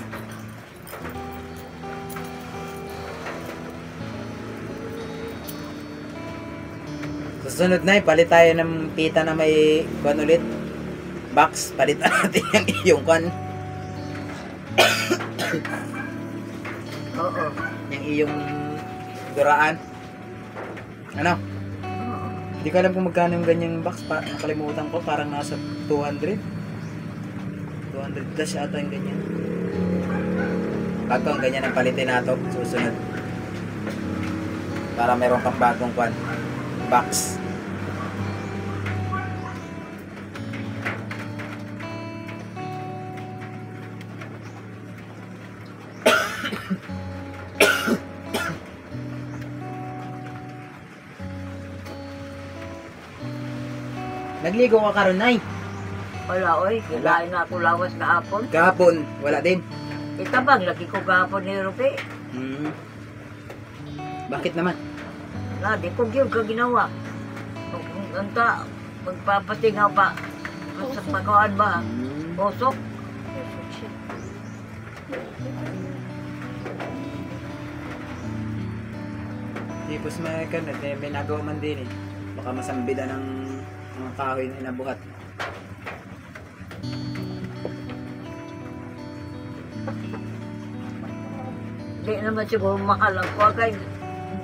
Susunod na palit tayo ng pita na may kwan ulit. Box, palitan natin yung iyong kwan. Oo. Yung iyong duraan. Ano? Oo. Hindi ko alam kung magkano yung ganyang box. Nakalimutan ko, parang nasa 200. 200 plus ata yung ganyan. Bagong ganyan ang palitin nato. Susunod. Para meron kang bagong kwan. Box. Nagligo ka karon nay. Wala, oy. Kilain na ako lawas kahapon. Kahapon, wala din. Itabang, lagi ko kahapon ni Rupi. Hmm. Bakit naman? Na, di ko yun ka ginawa. Anta, magpapatingaw pa. Sa pagkawaan ba? Hmm. Posok. Tipos may kanet, may nagawa man din eh. Baka masambida ng mga kahoy na inabuhat. Di naman siguro mahal ako. Kay,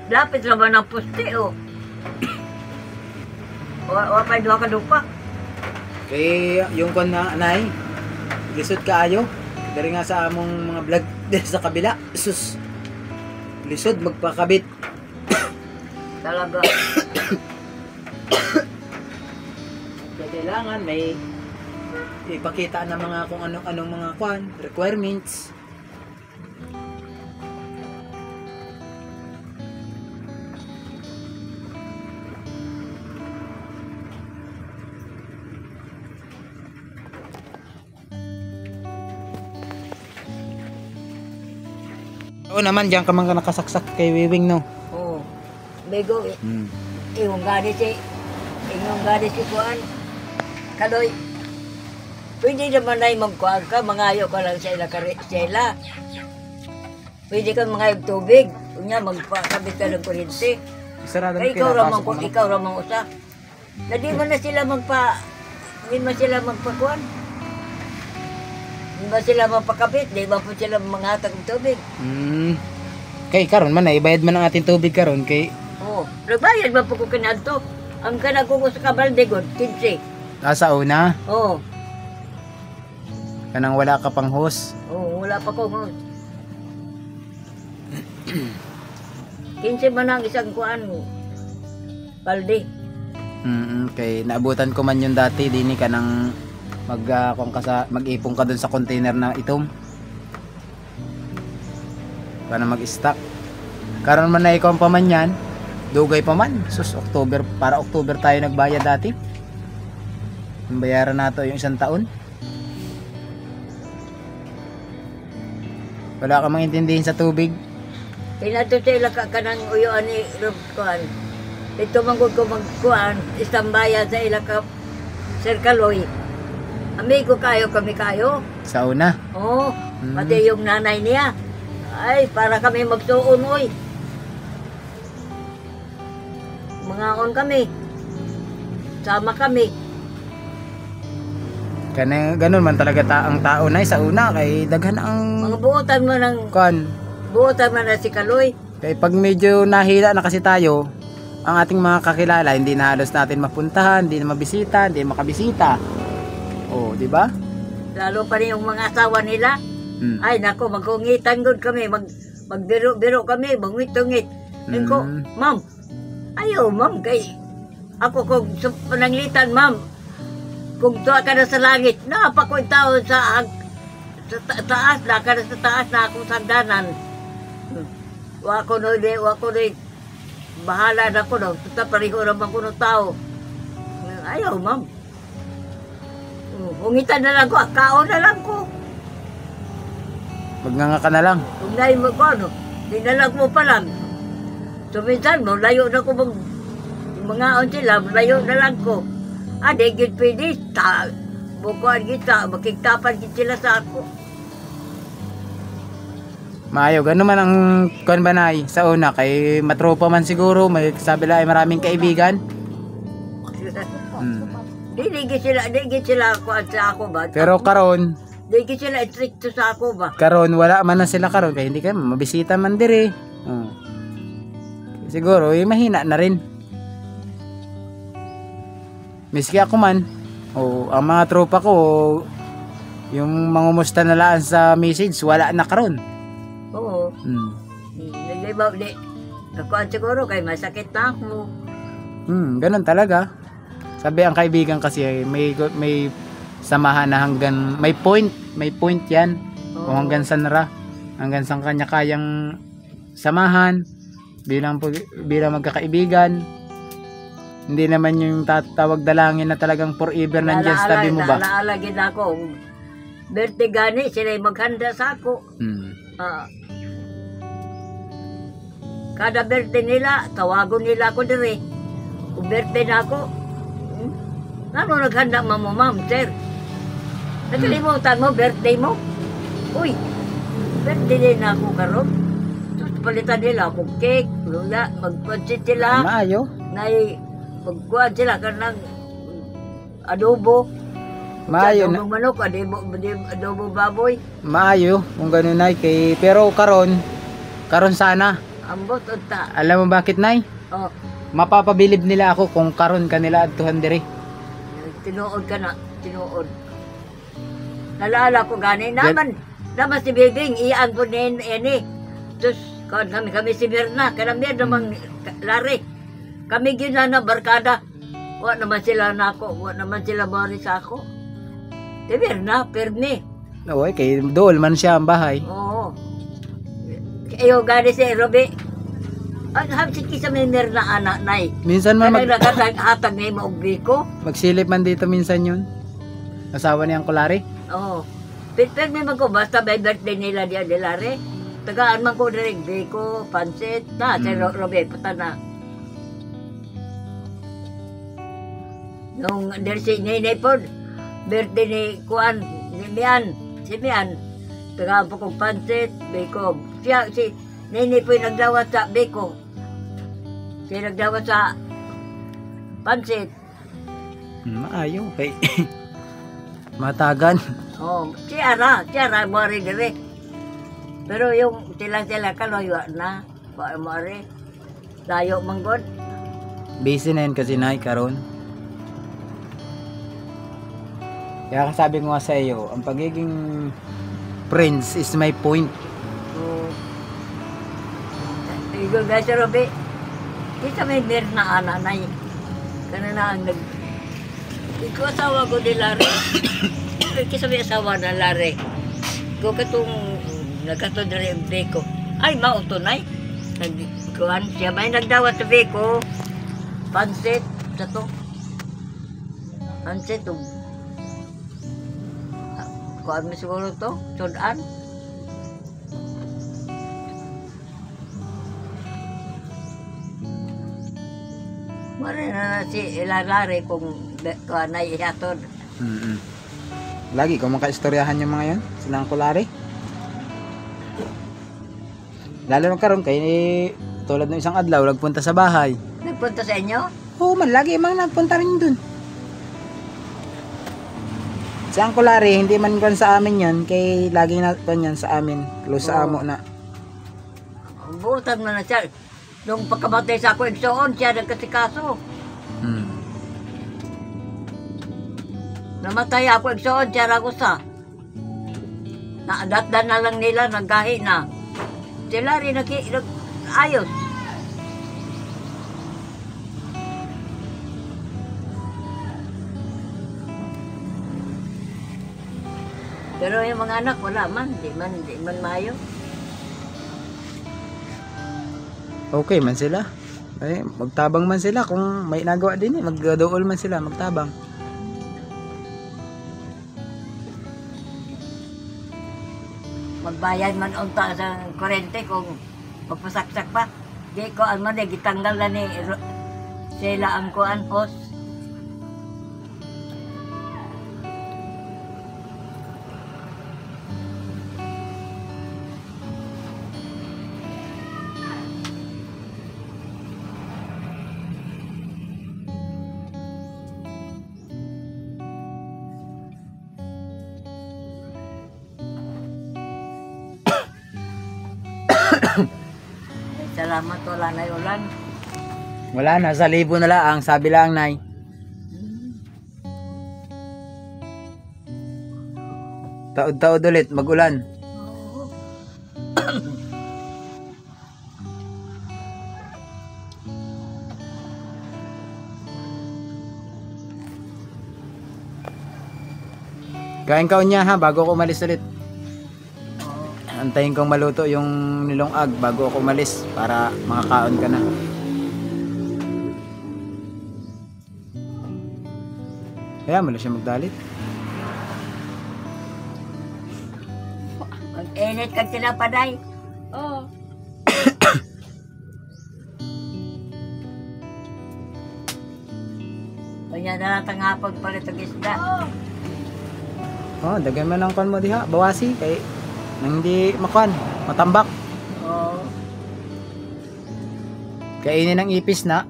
lapit naman ang puste, oh. Wala pa doon ka dupa. Kaya yung kon na anay, lisod kaayo. Dari nga sa among mga vlog din sa kabila. Sus. Lisod magpakabit. Talaga. Kaya kailangan may ipakita ng mga kung anong mga kwan, requirements. Oo naman, diyan ka man ka nakasaksak kay Wiwing, no? Oo. Bego, Hmm. Ingong gani si Kuan. Kaloy. Pwede naman na magkuhan ka, mangayo ka lang sa ila. Pwede ka mangayog tubig. Kunya, magpakabit ka ng kuryente. Sarado Kaya ikaw ramang usa. Na di man na sila hindi man sila magpakuan. Hindi ba sila magpakabit? Di ba po sila manghatag ng tubig? Hmm. Kay karon man ibayad man ang ating tubig karon kay Oo. Nagbayad ba po ko kanadto? Ang kanagong sa kabalde god, 15. nasa una Oo. kanang wala ka pang hose. Oo, wala pa ko. 15 man ang isang kuan. Balde. Kay naabutan ko man yun dati dini ka nang mag-ipon ka dun sa container na itom. Para mag-stock. Karon man na ikaw pa man yan, dugay pa man. Sus, para October tayo nagbayad dati. Yung bayaran nato yung isang taon. Wala ka maintindihin sa tubig. Pinato sila kanang uyoan ni Rob kuan. Ito manggod ko magkuan, istambaya sa ila ka Sir Kaloy. Amigo kami kayo. Sa una. Oo, pati yung nanay niya. Ay, para kami magsuon, oy. Mangaon kami. Sama kami. Ganun man talaga ang tao na sa una kay daghan ang Mga buotan mo ng, buotan mo na si Kaloy. kay pag medyo nahila na kasi tayo, ang ating mga kakilala hindi na halos natin mapuntahan, hindi na mabisita, hindi makabisita. Oh, di ba? Lalo pa rin yung mga asawa nila. Ay, nako, magungitan gud kami. Magbiro-biro kami, mangwit-tungit. Ko, ma'am, ayaw, ma'am, kay ako kung pananglitan, ma'am, kung tuwa ka na sa langit, napakoy tao sa taas, naka na sa taas na akong sandanan. Wako no, bahala na ko no, tuta pariho naman ko ng tao. Ayaw, ma'am. Hungitan na lang ko, kaon na lang ko. Magnanga ka na lang. Kung nahin mo ko, no, dinalag mo pa lang. So minsan, layo na ko mga on sila, layo na lang ko. Di gid pwede, bukuan kita, makiktapan gid sila sa ako. Maayo, gano'n man ang kuan banay sa una kay matropa man siguro, may sabi la ay maraming kaibigan. Di gid sila kuan sa ako ba? Pero karon, Di gid sila stricto sa ako ba? karon wala man na sila karon kay hindi ka mabisita man dire. Siguro mahina na rin. Miski ako man, ang mga tropa ko, yung mangumusta na laan sa message, wala na karon. Oo. Nagaybaw di. Kuan siguro kay masakit na ako. Ganun talaga. Sabi ang kaibigan kasi may samahan na hanggang may point yan. Kung hanggang saan hanggang saan kanya kayang samahan bilang magkakaibigan. Hindi naman yung tatawag dalangin na talagang forever nandiyan sa tabi mo ba? Naalagin ako. Birthday gani sila maghanda sa ako. Kada birthday nila, tawagon nila ako dire. Kung birthday na ako, ano naghanda mo, ma'am, sir? Nakalimutan mo, birthday mo? Uy, birthday na ako karon. Tapos palitan nila akong cake, luya, magpansit sila. Maayo. Magkuhan sila kanang adobo. Maayo Adobo manok, adobo baboy. Maayo kung ganun nay kay pero karon sana. Ambot unta. Alam mo bakit nay? Mapapabilib nila ako kung karon kanila adtuhan dire. Tinuod ka na, tinuod. Nalala ko gani naman si Bibing iyan po ni Tapos kami si Mirna, kanami namang lari. Kami gina na barkada. Wa naman sila nako, wa naman sila bari sa ako. Si Mirna, perni. Oy, kay dool man siya ang bahay. Oo. Ayo gani si Robi. Ang hamsit kisa may Mirna anak nay. Minsan man hatag ni mo og biko. magsilip man dito minsan yun. Asawa niyang kulari. Oo. Pero may ko basta may birthday nila diya dilare. Tagaan man ko direk biko, pansit, si Robi patana. Nung si Nene po, birthday ni Kuan, si Mian, tagaan po kong pansit, biko. Si Nene po yung nagdawat sa biko. Siya nagdawat sa pansit. Maayo kay matagan. Siya mari dire. Pero yung sila kaloyo na, mari. Layo manggod. Busy na yun kasi nay karon. Kaya kasabi ko nga sa iyo, ang pagiging friends is my point. Igo guys, Robi. Kita may Mirna ananay. Kana na ang Ikaw asawa ko ni Lare. Kisa may asawa na Lare. Ko katong nagkato na rin beko. Ay, mautunay. Nagkuhan siya. May nagdawat sa beko. Pansit. Sa to. Pansit. Kuhan mo siguro to. Sudan. Mara na si Lare kung kuhan na ihatod. Lagi ko makaistoryahan yung mga yan. Silang kulari. Lalo na karon kay tulad ng isang adlaw nagpunta sa bahay. Nagpunta sa inyo? Oo man, lagi mang nagpunta rin dun. Si ang kulari, hindi man kan sa amin yan. Kay lagi na yan sa amin. Close sa amo na. Butan mo na siya. Nung pagkabatay sa ako, igsoon siya nagkasikaso. Namatay ako, igsoon siya ragusa. Naadatdan na lang nila, naggahi na. Sila rin ayos. Pero yung mga anak, wala man. Di man mayo. Okay man sila. Ay, magtabang man sila kung may nagawa din eh. Magdool man sila, magtabang. Magbayad man unta sa kurente kung magpasaksak pa. Di ko ang man gitanggal na ni sila ang kuan host. Salamat wala na ulan. Wala na, sa libo na lang, sabi lang nay. Taod-taod ulit, mag-ulan. Kain ka niya ha, bago ako umalis ulit. Antayin kong maluto yung nilongag bago ako umalis para makakaon ka na. Kaya mo lang siya magdalit. Mag-init kag tinapaday. Oo. Kanya na lang tangapag palit ang isda. Oh, dagay man ang kon mo diha, bawasi kay nang hindi makuan, matambak. Oo. Kainin ng ipis na.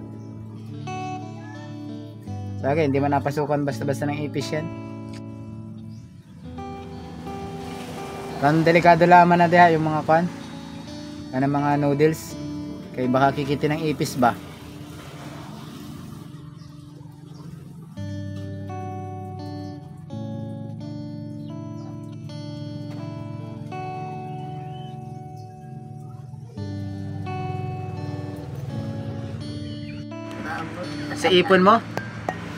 Sagay, hindi man napasukan basta-basta ng ipis yan. Kan delikado lamang na diha yung mga kuan. Ano mga noodles. Kay baka kikitin ng ipis ba? Sa ipon mo?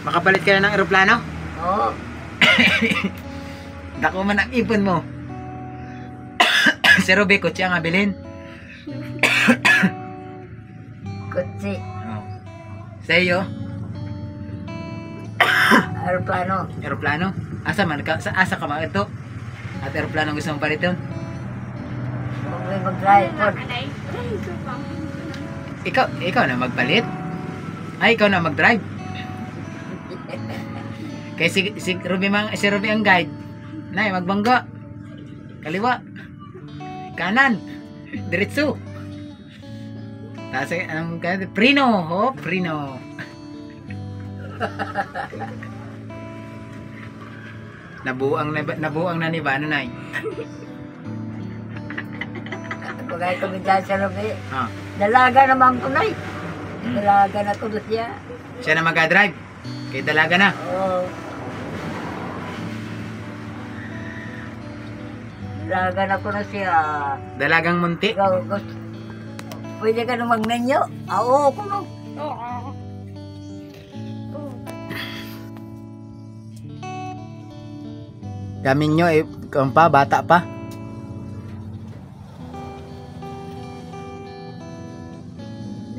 Makapalit ka na ng eroplano? Oo. Dako man ang ipon mo. Si Ruby, kutsi ang abilin. Kutsi. Oh. Sa iyo? Aeroplano. Eroplano? Asa man ka? Asa ka man ito? At eroplano gusto mong paliton? Kung may mag-drive po. Anay. Ay, kapang. Ikaw na magpalit? Ay, ikaw na mag-drive? Kaya si Ruby ang guide. Nay, magbangga. Kaliwa. Kanan. Diretso. Tapos, anong kaya? Prino. Oh, Prino. Nabuang na ni Bano, Nay. Pagay kami dyan sa Ruby. Ah, Dalaga naman ko na Dalaga na ko siya. siya na mag-drive. Kaya dalaga na. Oo. Dalaga na ko na siya. Dalagang munti. Ikaw, gusto. Pwede ka na mag-menu? Oo, ko no. Oo. Oo. Gamin nyo, kung pa, bata pa.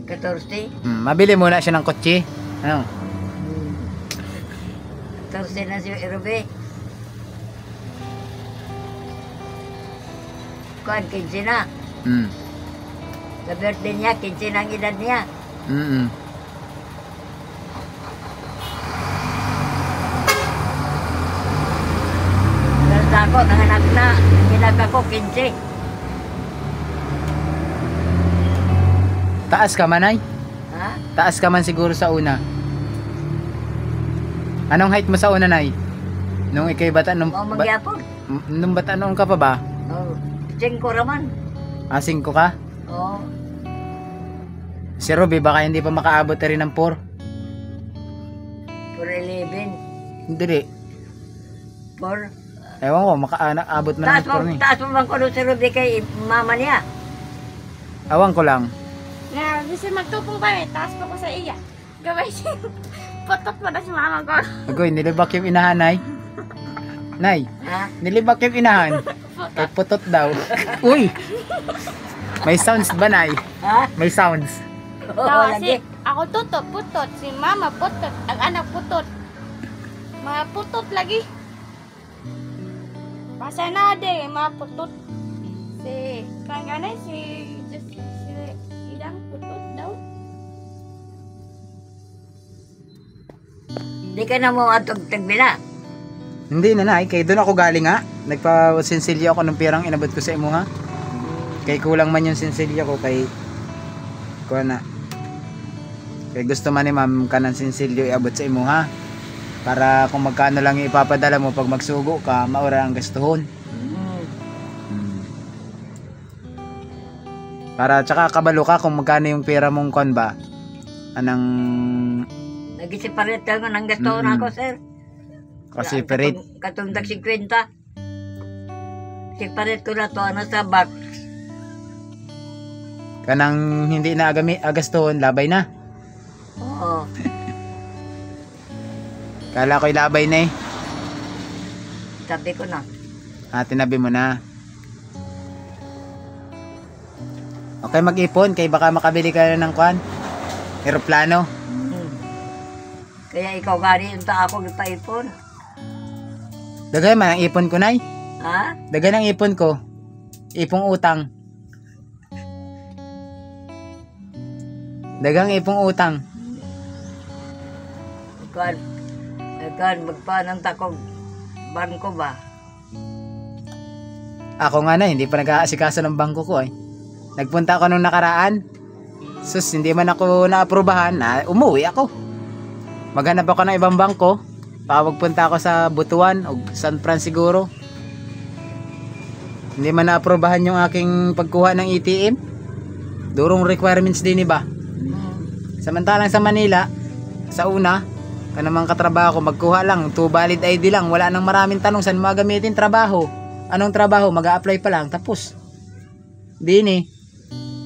Katorsi. Mabili muna siya ng kotse. Ano? Katorsi na si Ruby. Kuan, 15 na. Mm. Sa birthday niya, 15 ang edad niya. Mm. Nasa ako, nanganak na. Nanginak ako, 15. Taas ka man, ay? Ha? Taas ka man siguro sa una. Anong height mo sa una, Nay? Nung ikay bata, O magyapon. nung bata noon ka pa ba? Oo. 5 raman. Asing ko ka? Oo. Si Ruby, baka hindi pa makaabot na rin ng 4. For 11. Hindi rin. For... Ewan ko, makaabot man ng 4 ni. Taas mo bang kuno si Ruby kay mama niya? Awan ko lang. Na, kasi magtupong kami, taas pa ko sa iya. Gaway siya. Putot pa na si mama ko. Agoy, nilibak yung inahan, Nay. Nay, Ha? nilibak yung inahan. Kay putot daw. Uy! May sounds ba, Nay? Ha? May sounds. Oo, Tawa lagi. si, ako tutot, putot. Si mama putot. Ang anak putot. Mga putot lagi. Basa na de, mga putot. Si, kang ganay, si Idang putot. Di ka na mo atog tagbila. Hindi na nay, kay doon ako galing nga. Nagpa-sinsilyo ako ng pirang inabot ko sa imo ha. Kay kulang man yung sinsilyo ko kay kuha na. Kay gusto man ni ma'am ka ng sinsilyo iabot sa imo ha. Para kung magkano lang ipapadala mo pag magsugo ka, maura ang gastuhon. Para tsaka kabalo ka kung magkano yung pera mong kon ba. Anang Nag-separate lang ng gasto na ako, sir. kasi perit. Katong dag 50. Separate ko na to, ano sa box. Kanang hindi na agastuhon, labay na. Oo. Kala ko'y labay na eh. Sabi ko na. Tinabi mo na. Okay, mag-ipon kay baka makabili ka na ng kwan. Eroplano. Kaya ikaw gani yung ako ipaipon. Dagay man ang ipon ko, nay. Ha? Dagay ang ipon ko. Ipong utang. Dagang ipong utang. Ikaw, magpanang takog. Bangko ba? Ako nga na, hindi pa nag-aasikaso ng bangko ko eh. Nagpunta ako nung nakaraan. Sus, hindi man ako naaprubahan. Umuwi ako. Maghanap ako ng ibang bangko. Pagpunta ako sa Butuan o San Fran siguro. Hindi man naaprubahan yung aking pagkuha ng ATM. Durong requirements din iba. Samantalang sa Manila, sa una, kanamang katrabaho ko, magkuha lang, 2 valid ID lang, wala nang maraming tanong saan mo gamitin trabaho. Anong trabaho? Mag-a-apply pa lang, tapos. Dini.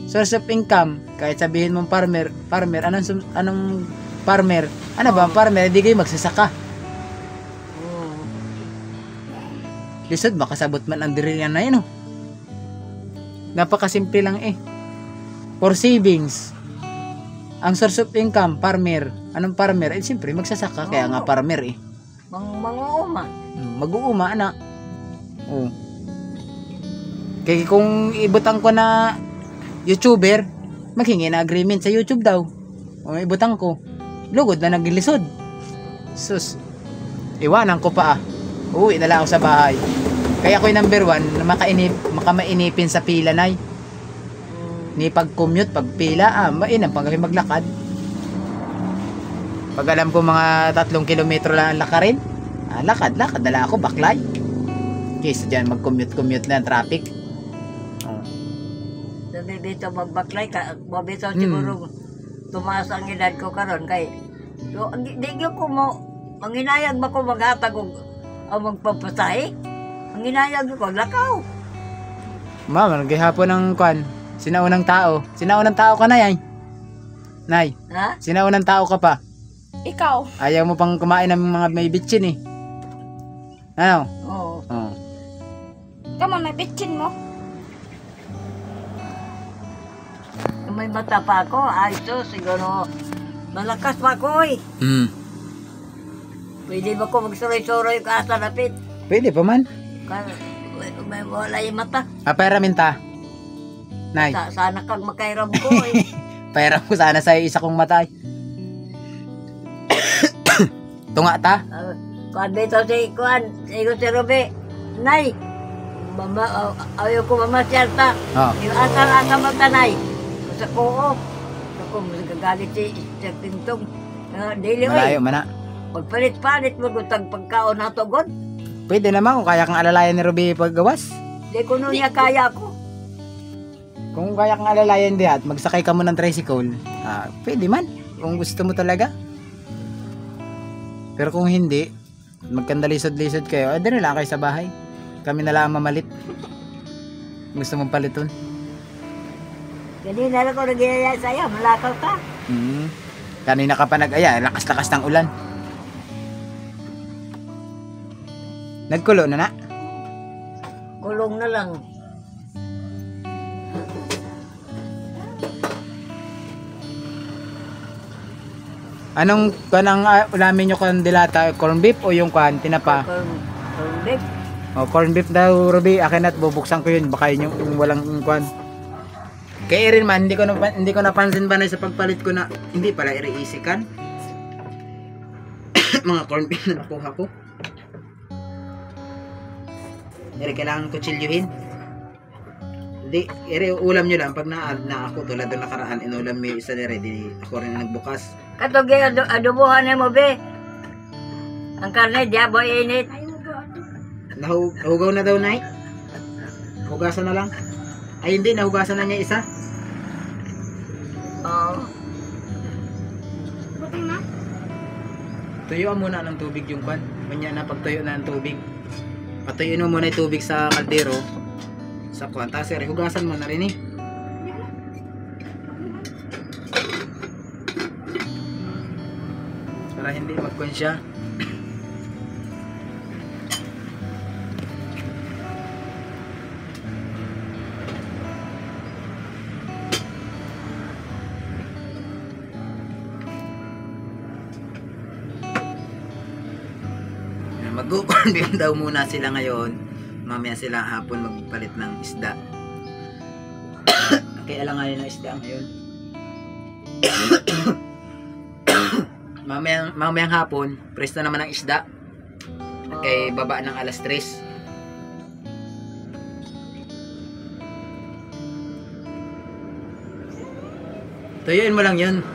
Source of income, kahit sabihin mong farmer, anong farmer? Ano ba ang farmer? Hindi kayo magsasaka. Lisod, makasabot man ang diriyan na yun, oh. Napakasimple lang eh. For savings, ang source of income, farmer. Anong farmer? Eh, siyempre, magsasaka. Kaya nga farmer eh. Mang-uma. Mag-uuma, anak. Oh. Kaya kung ibutang ko na YouTuber, maghingi na agreement sa YouTube daw. O ibutang ko, lugod na nagilisod. Sus, iwanan ko pa ah. Uwi na lang ako sa bahay. Kaya ako'y number 1 na makamainipin sa pila, nay. Ni pag-commute, pag pila, mainam pag maglakad. Pag alam ko mga 3 kilometro lang ang lakarin, lakad, dala ako, baklay. Kaysa dyan, mag-commute na ang traffic. Sabi dito magbaklay ka, mabitaw siguro tumaas ang edad ko karon kay so, di ko mo manginayag ba ko maghatag og magpapasahe. Ang inayag ko lakaw. Mama, naghihapon ng kwan. Sinaunang tao ka na yan. Nay, Ha? sinaunang tao ka pa. Ikaw. Ayaw mo pang kumain ng mga may bitchin eh. Ano? Oo. Oh. Kamo, may bitchin mo. May mata pa ako. Ay, so siguro malakas pa ako eh. Pwede ba ko magsuroy-suroy ka sa lapit? Pwede pa man. May wala yung mata. Pera minta. Nay, Sana kang makairam ko eh. pera ko sana sa isa kong matay. Tunga ta. Kuan dito si si Ruby. Nay, ayaw ko mamasyal ta. Oh. Yung asal-asal magtanay. Sa koo. Ako, magagalit si Tintong. Dili, Malayo oy. man na. Pagpalit-palit mo gutang pagkaon na to, God. Pwede naman kung kaya kang alalayan ni Ruby paggawas. Di ko nun niya kaya ko. Kung kaya kang alalayan dihat, magsakay ka mo ng tricycle. Pwede man. Kung gusto mo talaga. Pero kung hindi, magkandalisod-lisod kayo, di na lang kayo sa bahay. Kami na lang mamalit. Gusto mong paliton. Ganina lang ko nagyayaya sa'yo, malakaw ka. Kanina ka pa lakas-lakas ng ulan. Nagkulo na. Kulong na lang. Anong kanang ulamin nyo kan dilata? Corn beef o yung kan tinapa? Corn beef. Corn beef daw, Ruby. Akin at bubuksan ko yun. Baka yun yung walang kan. Kaya rin man, hindi ko napansin ba na sa pagpalit ko na hindi pala iriisikan. mga corn beef na nakuha ko. Ere, kailangan kutsilyuhin. Hindi, ere, ulam nyo lang. Pag na ako, tulad ng nakaraan, inulam mo yung isa nere, di ako rin nagbukas. Katugi, adubuhan mo, be. Ang karne, diya, boy, init. Nahugaw na daw, Nay. Hugasan na lang. Ay, hindi, nahugasan na niya isa. Oo. Buting na? Tuyuan muna ng tubig yung kwan. Manya na pagtuyo na ng tubig. Patuyuin mo muna yung tubig sa kaldero. Sa kwan. Tapos hugasan mo na rin eh. Para hindi magkwan siya. Mag-corn beef daw muna sila ngayon. Mamaya sila hapon magpalit ng isda. Kaya alanganin ng isda ngayon. Mamayang hapon, presto naman ng isda. Kay baba ng alas 3. Tuyuin mo lang yun.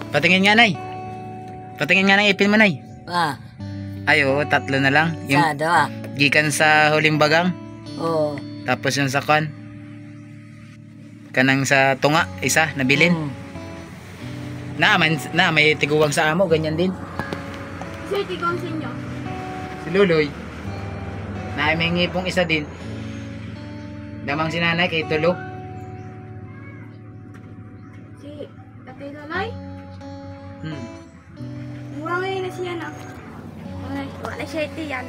Patingin nga, Nay. Patingin nga ng ipin mo, Nay. Ayo, 3 na lang. Yung gikan sa huling bagang. Oo. Tapos yung sa kwan. Kanang sa tunga, isa, nabilin. May tiguwang sa amo, ganyan din. Sir, tigong sa inyo. Si Luloy. May ngipong isa din. Damang si nanay kay Tulo. Si Tatay Lalay. Mura ngayon na siya na. Wala siya ito yan.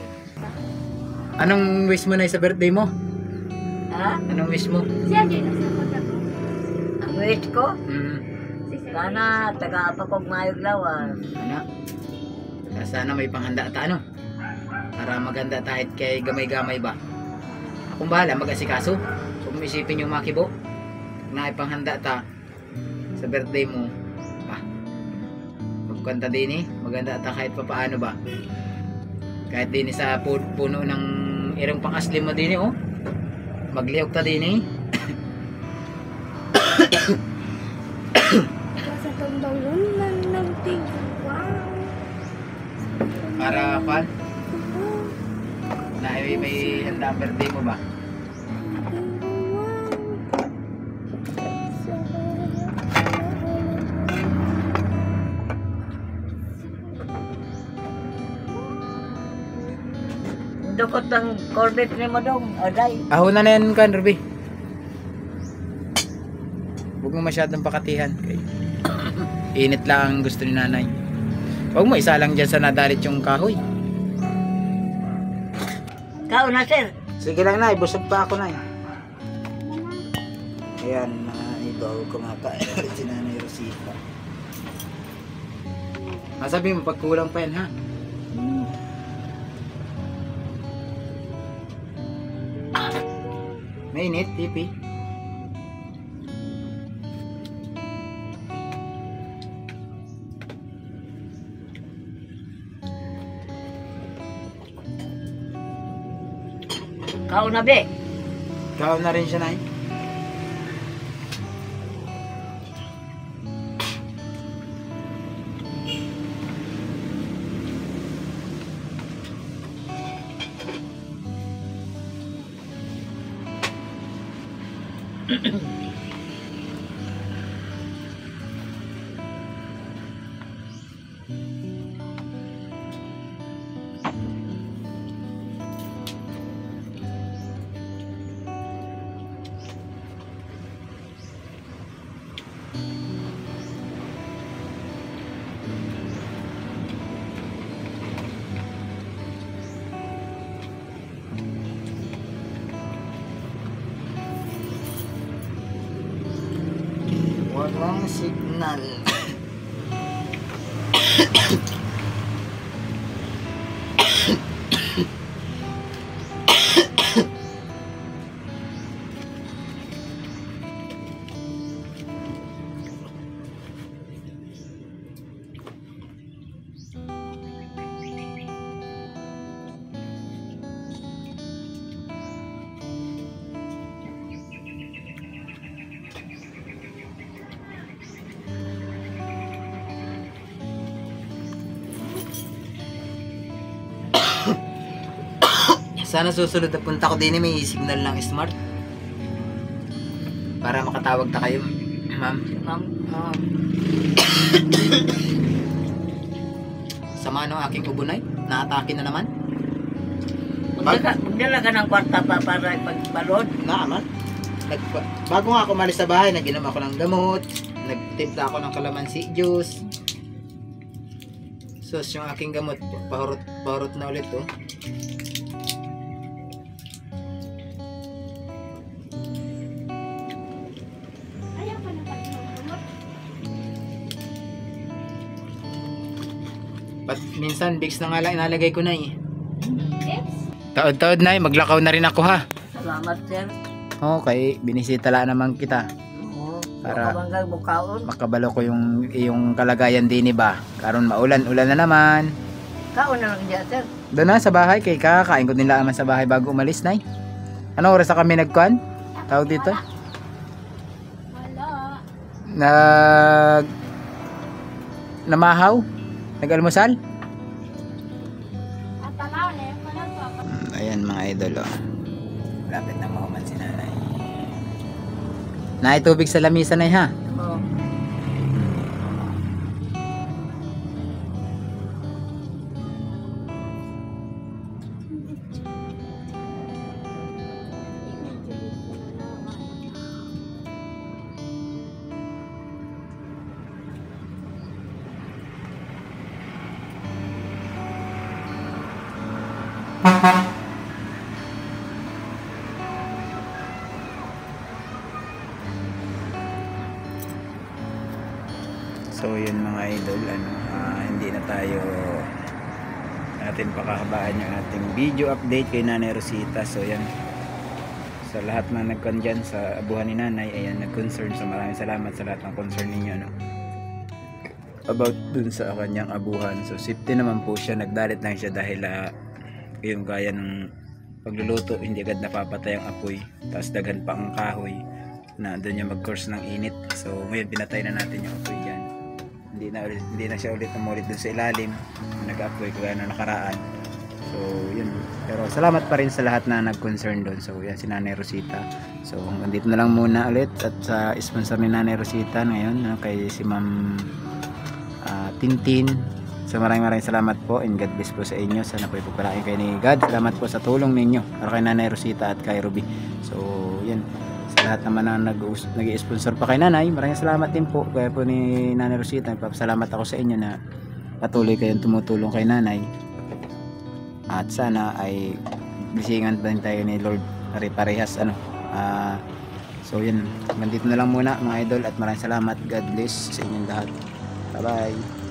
Anong wish mo na sa birthday mo? Ha? Anong wish mo? Siya din nasa pagkat mo. Ang wish ko? Si Sir. Sana taga pa kog mayog lawas. Ano? Sana may panghanda ta, ano? Para maganda tahit kay gamay-gamay ba? Akong bahala mag-asikaso. Kung isipin yung makibo na ipanghanda ta sa birthday mo, magkanta din eh, maganda ta kahit papaano ba? Kahit din sa puno ng irong pang-aslim mo din eh, oh. Maglihok ta din eh. Sa tundulun ng tigwang. Para pan na may handa ang birthday mo ba? Dukot ng corned ni mo dong, aday. Ahon na yan kan, Ruby. Huwag mo masyadong pakatihan. Okay. Init lang ang gusto ni nanay. Huwag mo isa lang dyan sa nadalit yung kahoy. Kao na, sir. Sige lang, Nay. Busog pa ako, Nay. Ayan, ibaw kumakain ulit si Nanay Rosita. Masabi mo, pag kulang pa yan, ha? Mainit, tipi. Kao na, be. Ikaw na rin siya, Nay. Walang signal. Sana susunod na punta ko din may signal ng smart. Para makatawag ta kayo, ma'am. Ma'am, Sama ng aking ubunay. Naatake na naman. magdala ka ng kwarta pa para ipagbalod. Naman. Bago nga ako malis sa bahay, nag-inom ako ng gamot. Nagtimpla ako ng kalamansi juice. So, yung aking gamot, pahurot na ulit oh. Ayaw ka na pag-lumot. Minsan, bigs na nga lang inalagay ko na eh. Yes. Taod-taod na maglakaw na rin ako ha. Salamat, sir. Okay, binisita lang naman kita. Oo. Para- Baka bukaon. Makabalo ko yung kalagayan din ba. Karon maulan-ulan na naman. Kaon na lang dyan, sir. Doon na sa bahay kay kakain ko nila aman sa bahay bago umalis nay. Ano oras na kami nagkuan? Tawag dito? Wala. Namahaw? Nag-almusal? At talaw na yung panagpapa. Ayan mga idol oh. Lapit na mahuman si nanay. Nay, tubig sa lamisa nay ha. Oo. So yun mga idol, hindi na tayo natin pakahabaan yung ating video update kay Nanay Rosita. So yan, sa lahat na nagkon dyan sa abuhan ni Nanay, ayan, nag-concern. So maraming salamat sa lahat ng concern ninyo about dun sa kanyang abuhan. So safety naman po siya, nagdalit lang siya dahil yung gaya ng pagluluto, hindi agad napapatay ang apoy, tapos dagan pa ang kahoy na doon niya mag-course ng init. So ngayon pinatay na natin yung apoy dyan. Hindi na siya ulit umulit dun sa ilalim, nag-apoy kagaya na nakaraan. So yun, pero salamat pa rin sa lahat na nag-concern doon. So yan si Nanay Rosita. So hanggang dito na lang muna ulit, at sa sponsor ni Nanay Rosita ngayon, kay si Ma'am Tintin. So maraming salamat po, and God bless po sa inyo. Sana po ipagpalain kayo ni God. Salamat po sa tulong ninyo para kay Nanay Rosita at kay Ruby. So yan, sa lahat naman na nag-i-sponsor pa kay Nanay, maraming salamat din po. Kaya po ni Nanay Rosita, nagpapasalamat ako sa inyo na patuloy kayong tumutulong kay Nanay. At sana ay bisingan pa rin tayo ni Lord pare-parehas so yun, nandito na lang muna mga idol, at maraming salamat. God bless sa inyong lahat. Bye bye.